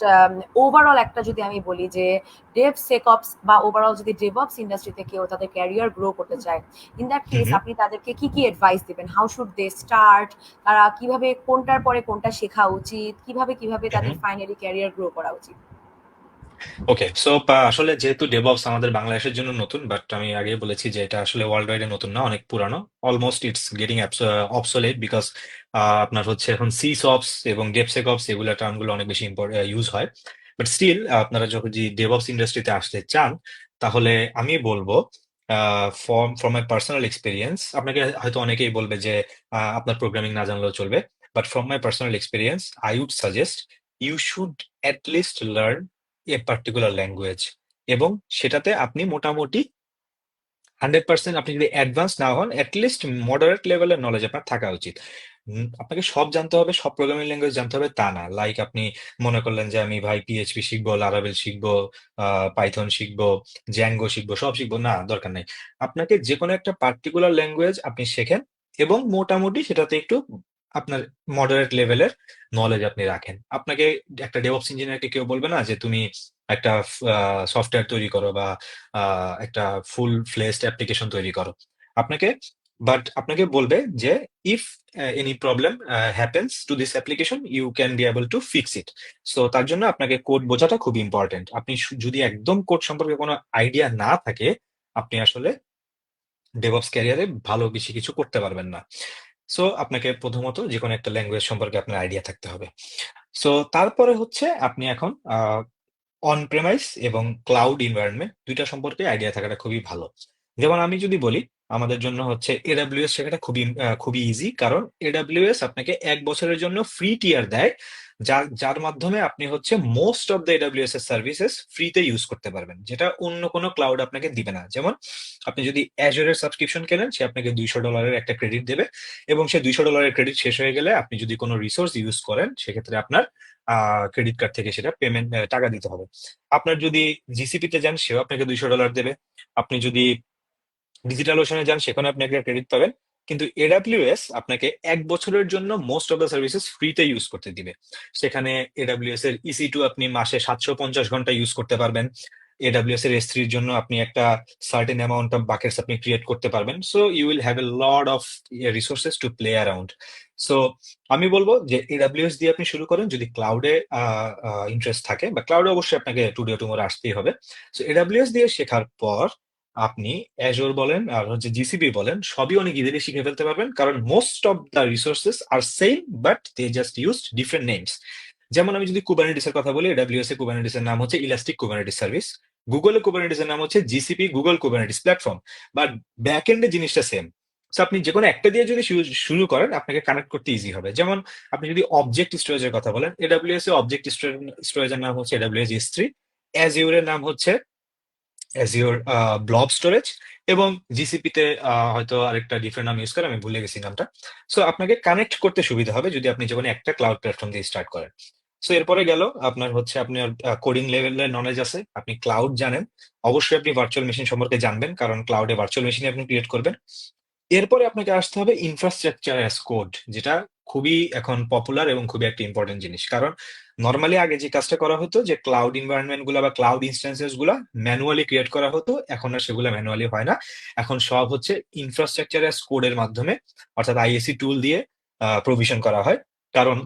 ওভারঅল একটা যদি আমি বলি যে DevSecOps বা ওভারঅল যদি ডেভঅপস ইন্ডাস্ট্রিতে কেউ তাদের ক্যারিয়ার গ্রো করতে চায়, in that hmm, case hmm. আপনি তাদেরকে কি কি অ্যাডভাইস দিবেন? How should they start? তারা কিভাবে কোনটার পরে কোনটা শেখা উচিত? কিভাবে তাদের ফাইনালি ক্যারিয়ার গ্রো করা উচিত? ওকে, সো আসলে যেহেতু ডেভঅপস আমাদের বাংলাদেশের জন্য নতুন, বাট আমি আগে বলেছি যে এটা আসলে ওয়ার্ল্ড ওয়াইডে নতুন না, অনেক পুরানো। Almost it's getting obsolete because আপনার হচ্ছে এখন সিসঅপস এবং ডেভসেকঅপস এগুলো টার্মগুলো অনেক বেশি ইউজ হয়। বাট স্টিল আপনারা যখন যে ডেভঅপস ইন্ডাস্ট্রিতে আসতে চান, তাহলে আমি বলবো ফ্রম মাই পার্সোনাল এক্সপিরিয়েন্স, আপনাকে হয়তো অনেকেই বলবে যে আপনার প্রোগ্রামিং না জানলেও চলবে, but from my personal experience I would suggest you should at least learn a particular language, এবং সেটাতে আপনি মোটামুটি 100%, আপনি যদি অ্যাডভান্স না হন অ্যাটলিস্ট মডারেট লেভেলের নলেজ আপনার থাকা উচিত। আপনাকে সব জানতে হবে, সব প্রোগ্রামিং ল্যাঙ্গুয়েজ জানতে হবে তা না। লাইক আপনি মনে করলেন যে আমি ভাই পিএইচপি শিখবো, লারাভেল শিখবো, পাইথন শিখবো, জ্যাঙ্গো শিখবো, সব শিখবো, না, দরকার নেই। আপনাকে যে কোনো একটা পার্টিকুলার ল্যাঙ্গুয়েজ আপনি শেখেন এবং মোটামুটি সেটাতে একটু আপনার মডারেট লেভেলের নলেজ আপনি রাখেন। আপনাকে একটা ডেভঅপস ইঞ্জিনিয়ারকে কেউ বলবে না যে তুমি একটা সফটওয়্যার তৈরি করো বা একটা ফুল ফ্লেজড অ্যাপ্লিকেশন তৈরি করো। আপনাকে আপনাকে বলবে যে if any problem happens to this application you can be able to fix it. So তার জন্য আপনাকে কোড বোঝাটা খুব ইম্পর্টেন্ট। আপনি যদি একদম কোড সম্পর্কে কোনো আইডিয়া না থাকে, আপনি আসলে ডেভঅপস ক্যারিয়ারে ভালো বেশি কিছু করতে পারবেন না। সো আপনাকে প্রথমত যে কোনো একটা ল্যাঙ্গুয়েজ সম্পর্কে আপনার আইডিয়া থাকতে হবে। সো তারপরে হচ্ছে আপনি এখন অন প্রেমাইস এবং ক্লাউড এনভায়রনমেন্ট দুইটা সম্পর্কে আইডিয়া থাকাটা খুবই ভালো। যেমন আমি যদি বলি, আমাদের জন্য হচ্ছে এডাব্লিউএস শেখাটা খুবই ইজি, কারণ এডাব্লিউএস আপনাকে 1 বছরের জন্য ফ্রি টিয়ার দেয়, যার যার মাধ্যমে আপনি হচ্ছে মোস্ট অফ দ্য এডাব্লিউএস এর সার্ভিসেস ফ্রিতে ইউজ করতে পারবেন, যেটা অন্য কোনো ক্লাউড আপনাকে দিবে না। যেমন আপনি যদি অ্যাজুরের সাবস্ক্রিপশন কেনেন, সে আপনাকে $200 একটা ক্রেডিট দেবে, এবং সে $200 ক্রেডিট শেষ হয়ে গেলে আপনি যদি কোনো রিসোর্স ইউজ করেন, সেক্ষেত্রে আপনার ক্রেডিট কার্ড থেকে সেটা পেমেন্ট টাকা দিতে হবে। আপনার যদি জিসিপিতে যান, সেও আপনাকে $200 দেবে। আপনি যদি ডিজিটাল ওশনে যান, সেখানে আপনি একটা ক্রেডিট পাবেন। কিন্তু এডাব্লিউএস আপনাকে 1 বছরের জন্য মোস্ট অফ দ্য সার্ভিসেস ফ্রিতে ইউজ করতে দিবে। সেখানে এডাব্লিউএস এর EC2 আপনি মাসে 750 ঘন্টা ইউজ করতে পারবেন। এডাব্লিউএস এর S3 জন্য আপনি একটা সার্টেন অ্যামাউন্ট অফ বাকেটস আপনি ক্রিয়েট করতে পারবেন। So you will have a lot of resources to play around. So আমি বলবো যে এডাব্লিউএস দিয়ে আপনি শুরু করেন যদি ক্লাউডে ইন্টারেস্ট থাকে, বা ক্লাউডে অবশ্যই আপনাকে টুডে টুমোরো আসতেই হবে। সো এডাব্লিউএস দিয়ে শেখার পর আপনি অ্যাজোর বলেন আর হচ্ছে জিসিপি বলেন, সবই অনেক ইজিলি শিখে ফেলতে পারবেন, কারণ most of the resources are same, but they just used different names. যেমন আমি যদি কুবারনেটিস এর কথা বলি, এডাব্লিউএস এ কুবারনেটিস এর নাম হচ্ছে ইলাস্টিক কুবারনেটিস সার্ভিস, গুগলে কুবারনেটিস এর নাম হচ্ছে GCP Google Kubernetes platform, but back এন্ডে জিনিসটা সেম। সো আপনি যে কোনো একটা দিয়ে যদি শুরু করেন, আপনাকে কানেক্ট করতে ইজি হবে। যেমন আপনি যদি অবজেক্ট স্টোরেজের কথা বলেন, এডাব্লিউএস এ অবজেক্ট স্টোরেজের নাম হচ্ছে এডাব্লিউএস S3, অ্যাজিওরের নাম হচ্ছে অ্যাজিওর ব্লব স্টোরেজ, এবং জিসিপিতে হয়তো আরেকটা ডিফারেন্ট নাম ইউজ করে, আমি ভুলে গেছি নামটা। সো আপনাকে কানেক্ট করতে সুবিধা হবে যদি আপনি যেকোনো একটা ক্লাউড প্ল্যাটফর্ম দিয়ে স্টার্ট করেন। সো এরপরে গেল আপনার হচ্ছে আপনার কোডিং লেভেলের নলেজ আছে, আপনি ক্লাউড জানেন, অবশ্যই আপনি ভার্চুয়াল মেশিন সম্পর্কে জানবেন, কারণ ক্লাউডে ভার্চুয়াল মেশিন আপনি ক্রিয়েট করবেন। এরপরে আপনাকে আসতে হবে ইনফ্রাস্ট্রাকচার অ্যাজ কোড, যেটা খুবই এখন পপুলার এবং খুবই একটা ইম্পর্টেন্ট জিনিস। কারণ নর্মালি আগে যে কাজটা করা হতো, যে ক্লাউড এনভায়রনমেন্ট গুলা বা ক্লাউড ইনস্ট্যান্সেস গুলা ম্যানুয়ালি ক্রিয়েট করা হতো, এখন আর সেগুলো ম্যানুয়ালি হয় না। এখন সব হচ্ছে ইনফ্রাস্ট্রাকচার অ্যাজ কোডের মাধ্যমে, অর্থাৎ আইএসি টুল দিয়ে প্রভিশন করা হয়। কারণ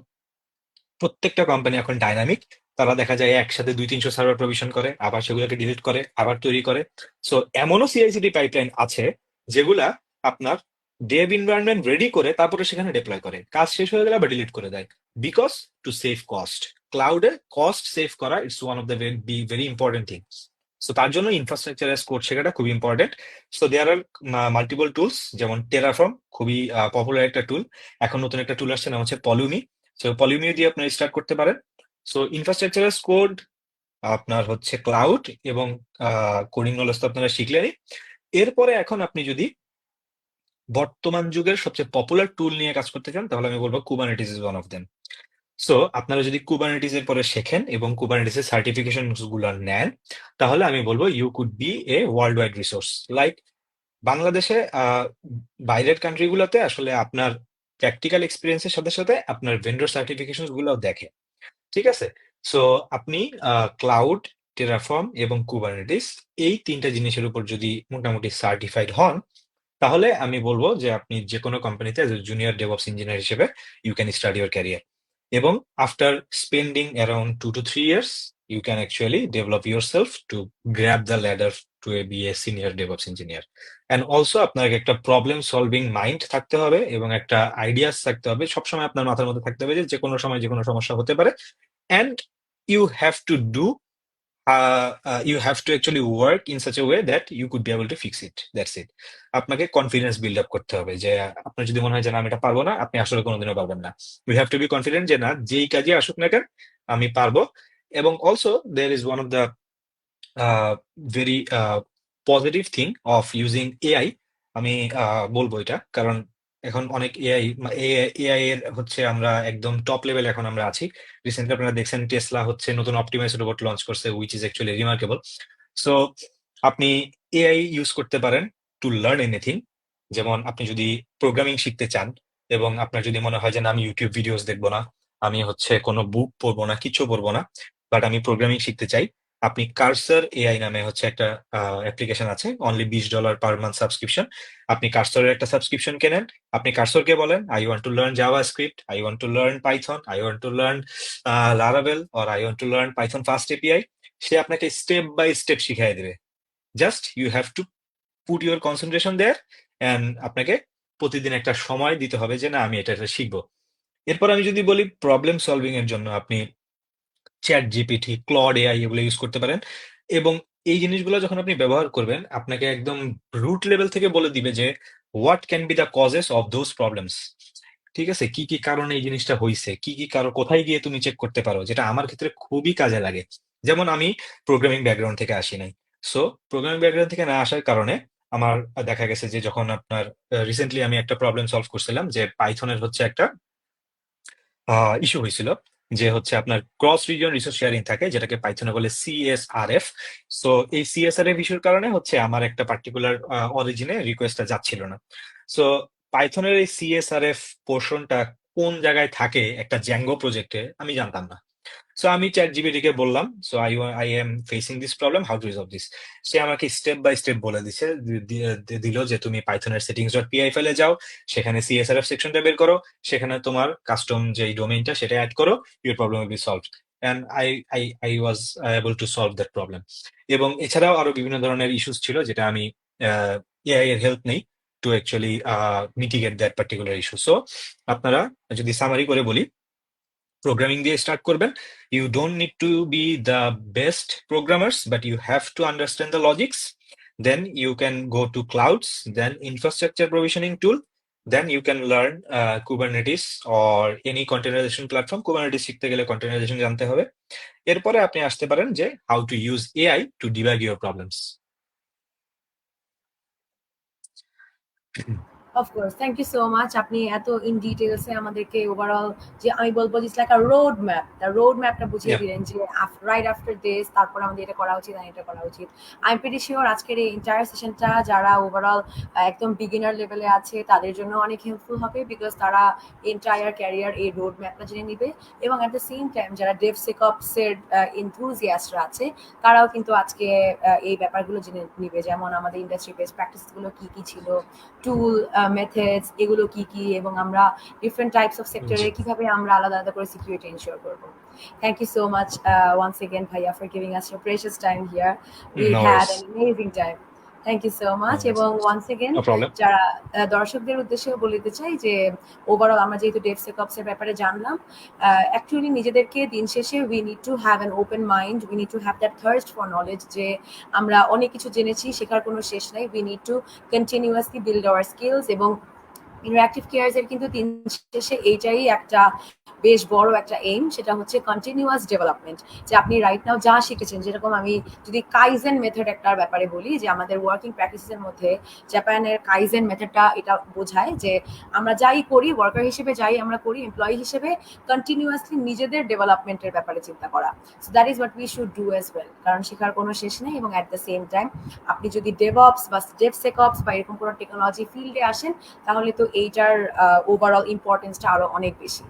প্রত্যেকটা কোম্পানি এখন ডাইনামিক, তারা দেখা যায় একসাথে 200-300 সার্ভার প্রভিশন করে, আবার সেগুলোকে ডিলিট করে, আবার তৈরি করে। সো এমনও সিআইসিডি পাইপলাইন আছে যেগুলা আপনার ডেভ এনভায়রনমেন্ট রেডি করে তারপরে সেখানে ডিপ্লয় করে, কাজ শেষ হয়ে গেলে আবার ডিলিট করে দেয়, বিকজ টু সেভ কস্ট। ক্লাউডে কস্ট সেভ করা it's one of the very important thing. So তার জন্য ইনফ্রাস্ট্রাকচার এস কোড শেখাটা খুবই important. So there are multiple tools, যেমন টেরাফর্ম খুবই পপুলার একটা টুল। এখন নতুন একটা টুল আসছে, নাম হচ্ছে পলুমি। সো পলিমিও দিয়ে আপনারা স্টার্ট করতে পারেন। সো ইনফ্রাস্ট্রাকচার এস কোড, আপনার হচ্ছে ক্লাউড এবং কোডিং নলেজ তো আপনারা শিখলেনই। এরপরে এখন আপনি যদি বর্তমান যুগের সবচেয়ে পপুলার টুল নিয়ে কাজ করতে চান, তাহলে আমি বলবো Kubernetes is one of them. So আপনারা যদি কুবারনেটিস এর পরে শেখেন এবং কুবারনেটিস এর সার্টিফিকেশন গুলো নেন, তাহলে আমি বলবো you could be a world wide resource. Like বাংলাদেশে বাইরের কান্ট্রি গুলোতে আসলে আপনার প্র্যাকটিক্যাল এক্সপিরিয়েন্সের সাথে সাথে আপনার ভেন্ডর সার্টিফিকেশন গুলো দেখে, ঠিক আছে? সো আপনি ক্লাউড, টেরাফর্ম এবং কুবারনেটিস, এই তিনটা জিনিসের উপর যদি মোটামুটি সার্টিফাইড হন, তাহলে আমি বলবো যে আপনি যে কোনো কোম্পানিতে as a junior DevOps engineer হিসেবে you can start your career, এবং after spending around 2 to 3 years you can actually develop yourself to grab the ladder to be a senior DevOps engineer. And also আপনার একটা problem solving mind থাকতে হবে এবং একটা ideas থাকতে হবে, সবসময় আপনার মাথার মধ্যে থাকতে হবে যে যে কোনো সময় যে কোনো সমস্যা হতে পারে, and you have to do you have to actually work in such a way that you could be able to fix it. That's it. আপনাকে কনফিডেন্স বিল্ড আপ করতে হবে, যে আপনার যদি মনে হয় যে না আমি এটা পারবো না, আপনি আসলে কোনোদিনও পারবেন না। You have to be confident যে না, যেই কাজে আসুক না কেন আমি পারবো। এবং also there is one of the very positive thing of using AI. আমি বলবো এটা, কারণ এখন অনেক এআই এআই এর হচ্ছে আমরা একদম টপ লেভেল এখন আমরা আছি। রিসেন্টলি আপনারা দেখছেন টেসলা হচ্ছে নতুন অপটিমাইজড রোবট লঞ্চ করছে, which is actually remarkable. So আপনি এআই ইউজ করতে পারেন টু লার্ন এনিথিং। যেমন আপনি যদি প্রোগ্রামিং শিখতে চান, এবং আপনার যদি মনে হয় যে না আমি ইউটিউব ভিডিওস দেখবো না, আমি হচ্ছে কোনো বুক পড়বো না, কিছু পড়বো না, বাট আমি প্রোগ্রামিং শিখতে চাই, আপনি কার্সার এআই নামে হচ্ছে একটা অ্যাপ্লিকেশন আছে, অনলি $20 পার মান্থ সাবস্ক্রিপশন। আপনি কার্সরের একটা সাবস্ক্রিপশন কেনেন, আপনি কার্সরকে বলেন I want to learn JavaScript, I want to learn Python, I want to learn Laravel, or I want to learn Python fast API. সে আপনাকে স্টেপ বাই স্টেপ শিখিয়ে দেবে। Just you have to put your concentration there, and আপনাকে প্রতিদিন একটা সময় দিতে হবে যে না আমি এটা শিখবো। এরপর আমি যদি বলি প্রবলেম সলভিং এর জন্য আপনি চ্যাট জিপিটি, ক্লড এআই এগুলো ইউজ করতে পারেন, এবং এই জিনিসগুলো যখন আপনি ব্যবহার করবেন, আপনাকে একদম রুট লেভেল থেকে বলে দিবে যে what can be the causes of those problems. ঠিক আছে, কি কি কারণে এই জিনিসটা হয়েছে, কি কি কারণ, কোথায় গিয়ে তুমি চেক করতে পারো, যেটা আমার ক্ষেত্রে খুবই কাজে লাগে। যেমন আমি প্রোগ্রামিং ব্যাকগ্রাউন্ড থেকে আসি নাই। সো প্রোগ্রামিং ব্যাকগ্রাউন্ড থেকে না আসার কারণে আমার দেখা গেছে যে যখন আপনার রিসেন্টলি আমি একটা প্রবলেম সলভ করছিলাম যে পাইথনের হচ্ছে একটা ইস্যু হয়েছিল, যে হচ্ছে আপনার ক্রস রিজিয়ন রিসোর্স শেয়ারিং থাকে, যেটাকে পাইথনে বলে সিএসআরএফ। সো এই সিএসআরএফ ইস্যুর কারণে হচ্ছে আমার একটা পার্টিকুলার অরিজিনে রিকোয়েস্টটা যাচ্ছিল না। সো পাইথনের এই সিএসআরএফ পোর্শনটা কোন জায়গায় থাকে একটা জ্যাঙ্গো প্রজেক্টে আমি জানতাম না। সো আমি চ্যাট জিপিটিকে বললাম, so I am facing this problem, how to resolve this. সে আমাকে স্টেপ বাই স্টেপ বলে দিছে, দিল যে তুমি পাইথনের সেটিংস ডট পিআই ফাইলে যাও, সেখানে সিএসআরএফ সেকশনটা বের করো, সেখানে তোমার কাস্টম যে ডোমেইনটা সেটা অ্যাড করো, your problem will be solved. And I was able to solve that problem. এবং এছাড়াও আরো বিভিন্ন ধরনের ইস্যুস ছিল যেটা আমি এআই এর হেল্প নেই to actually mitigate that particular issue. So আপনারা যদি সামারি করে বলি, প্রোগ্রামিং দিয়ে স্টার্ট করবেন। You don't need to be the best programmers, but you have to understand the logics. Then you can go to clouds, then infrastructure provisioning tool, then you can learn Kubernetes or any containerization platform. Kubernetes শিখতে গেলে কন্টেনারাইজেশন জানতে হবে। এরপরে আপনি আসতে পারেন যে how to use AI to debug your problems. Of course, thank you so much. আপনি এত ইন ডিটেলসে আমাদেরকে ওভারঅল, যে আমি বলবো যে like a road map, the road ম্যাপটা বুঝিয়ে দিলেন যে রাইট আফটার দিস তারপর আমাদের এটা করা উচিত আর এটা করা উচিত। আই এম প্রিটি শিওর আজকের এই এন্টায়ার সেশনটা যারা ওভারঅল একদম বিগিনার লেভেলে আছে তাদের জন্য অনেক হেল্পফুল হবে, বিকজ তারা এন্টায়ার ক্যারিয়ার এই রোড ম্যাপটা জেনে নিবে। এবং অ্যাট দ্য সেম টাইম যারা ডেভসেকপসের এনথুজিয়াস্টরা আছে তারাও কিন্তু আজকে এই ব্যাপারগুলো জেনে নিবে, যেমন আমাদের ইন্ডাস্ট্রি বেস্ট প্র্যাকটিসগুলো কি কি ছিল, টুল মেথডস এগুলো কি কি, এবং আমরা ডিফারেন্ট টাইপস অফ সেক্টরে জি, কিভাবে আমরা আলাদা আলাদা করে সিকিউরিটি এনশিওর করবো। Thank you so much once again, Bhaiya, for giving us your precious time here. We no had Waris, an amazing time. Thank you so no much. Waris, এবং ওয়ান্স এগেন নো প্রবলেম। যারা দর্শকদের উদ্দেশ্যেও বলে দিতে চাই যে overall আমরা যেহেতু ডেভসেকপস এর ব্যাপারে জানলাম, অ্যাকচুয়ালি নিজেদেরকে দিন শেষে we need to have an open mind, we need to have that thirst for knowledge, যে আমরা অনেক কিছু জেনেছি, শেখার কোনো শেষ নাই। We need to continuously build our skills. এবং ইন্টারঅ্যাক্টিভ কেয়ার্স এর কিন্তু দিন শেষে এইটাই একটা বেশ বড় একটা এইম, সেটা হচ্ছে কন্টিনিউয়াস ডেভেলপমেন্ট। যে আপনি রাইট নাও যা শিখেছেন, যেরকম আমি যদি কাইজেন মেথড একটার ব্যাপারে বলি, যে আমাদের ওয়ার্কিং প্র্যাকটিসের মধ্যে জাপানের কাইজেন মেথডটা এটা বোঝায় যে আমরা যাই করি, ওয়ার্কার হিসেবে যাই আমরা করি, এমপ্লয়ি হিসেবে কন্টিনিউয়াসলি নিজেদের ডেভেলপমেন্টের ব্যাপারে চিন্তা করা। So that is what we should do as well, কারণ শেখার কোনো শেষ নেই। এবং অ্যাট দ্য সেম টাইম আপনি যদি ডেভঅপস বা ডেভসেকঅপস বা এরকম কোনো টেকনোলজি ফিল্ডে আসেন, তাহলে তো এইটার ওভারঅল ইম্পর্টেন্সটা আরো অনেক বেশি।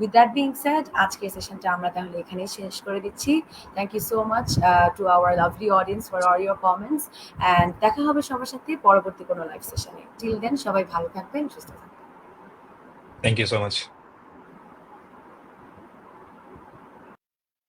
উইথ দ্যাট বিং সেড, আজকের সেশনটা আমরা তাহলে এখানেই শেষ করে দিচ্ছি। Thank you so much to our lovely audience for all your comments, and দেখা হবে সবার সাথে পরবর্তী কোনো লাইভ সেশনে। টিল দেন সবাই ভালো থাকবেন, সুস্থ থাকবেন। Thank you so much.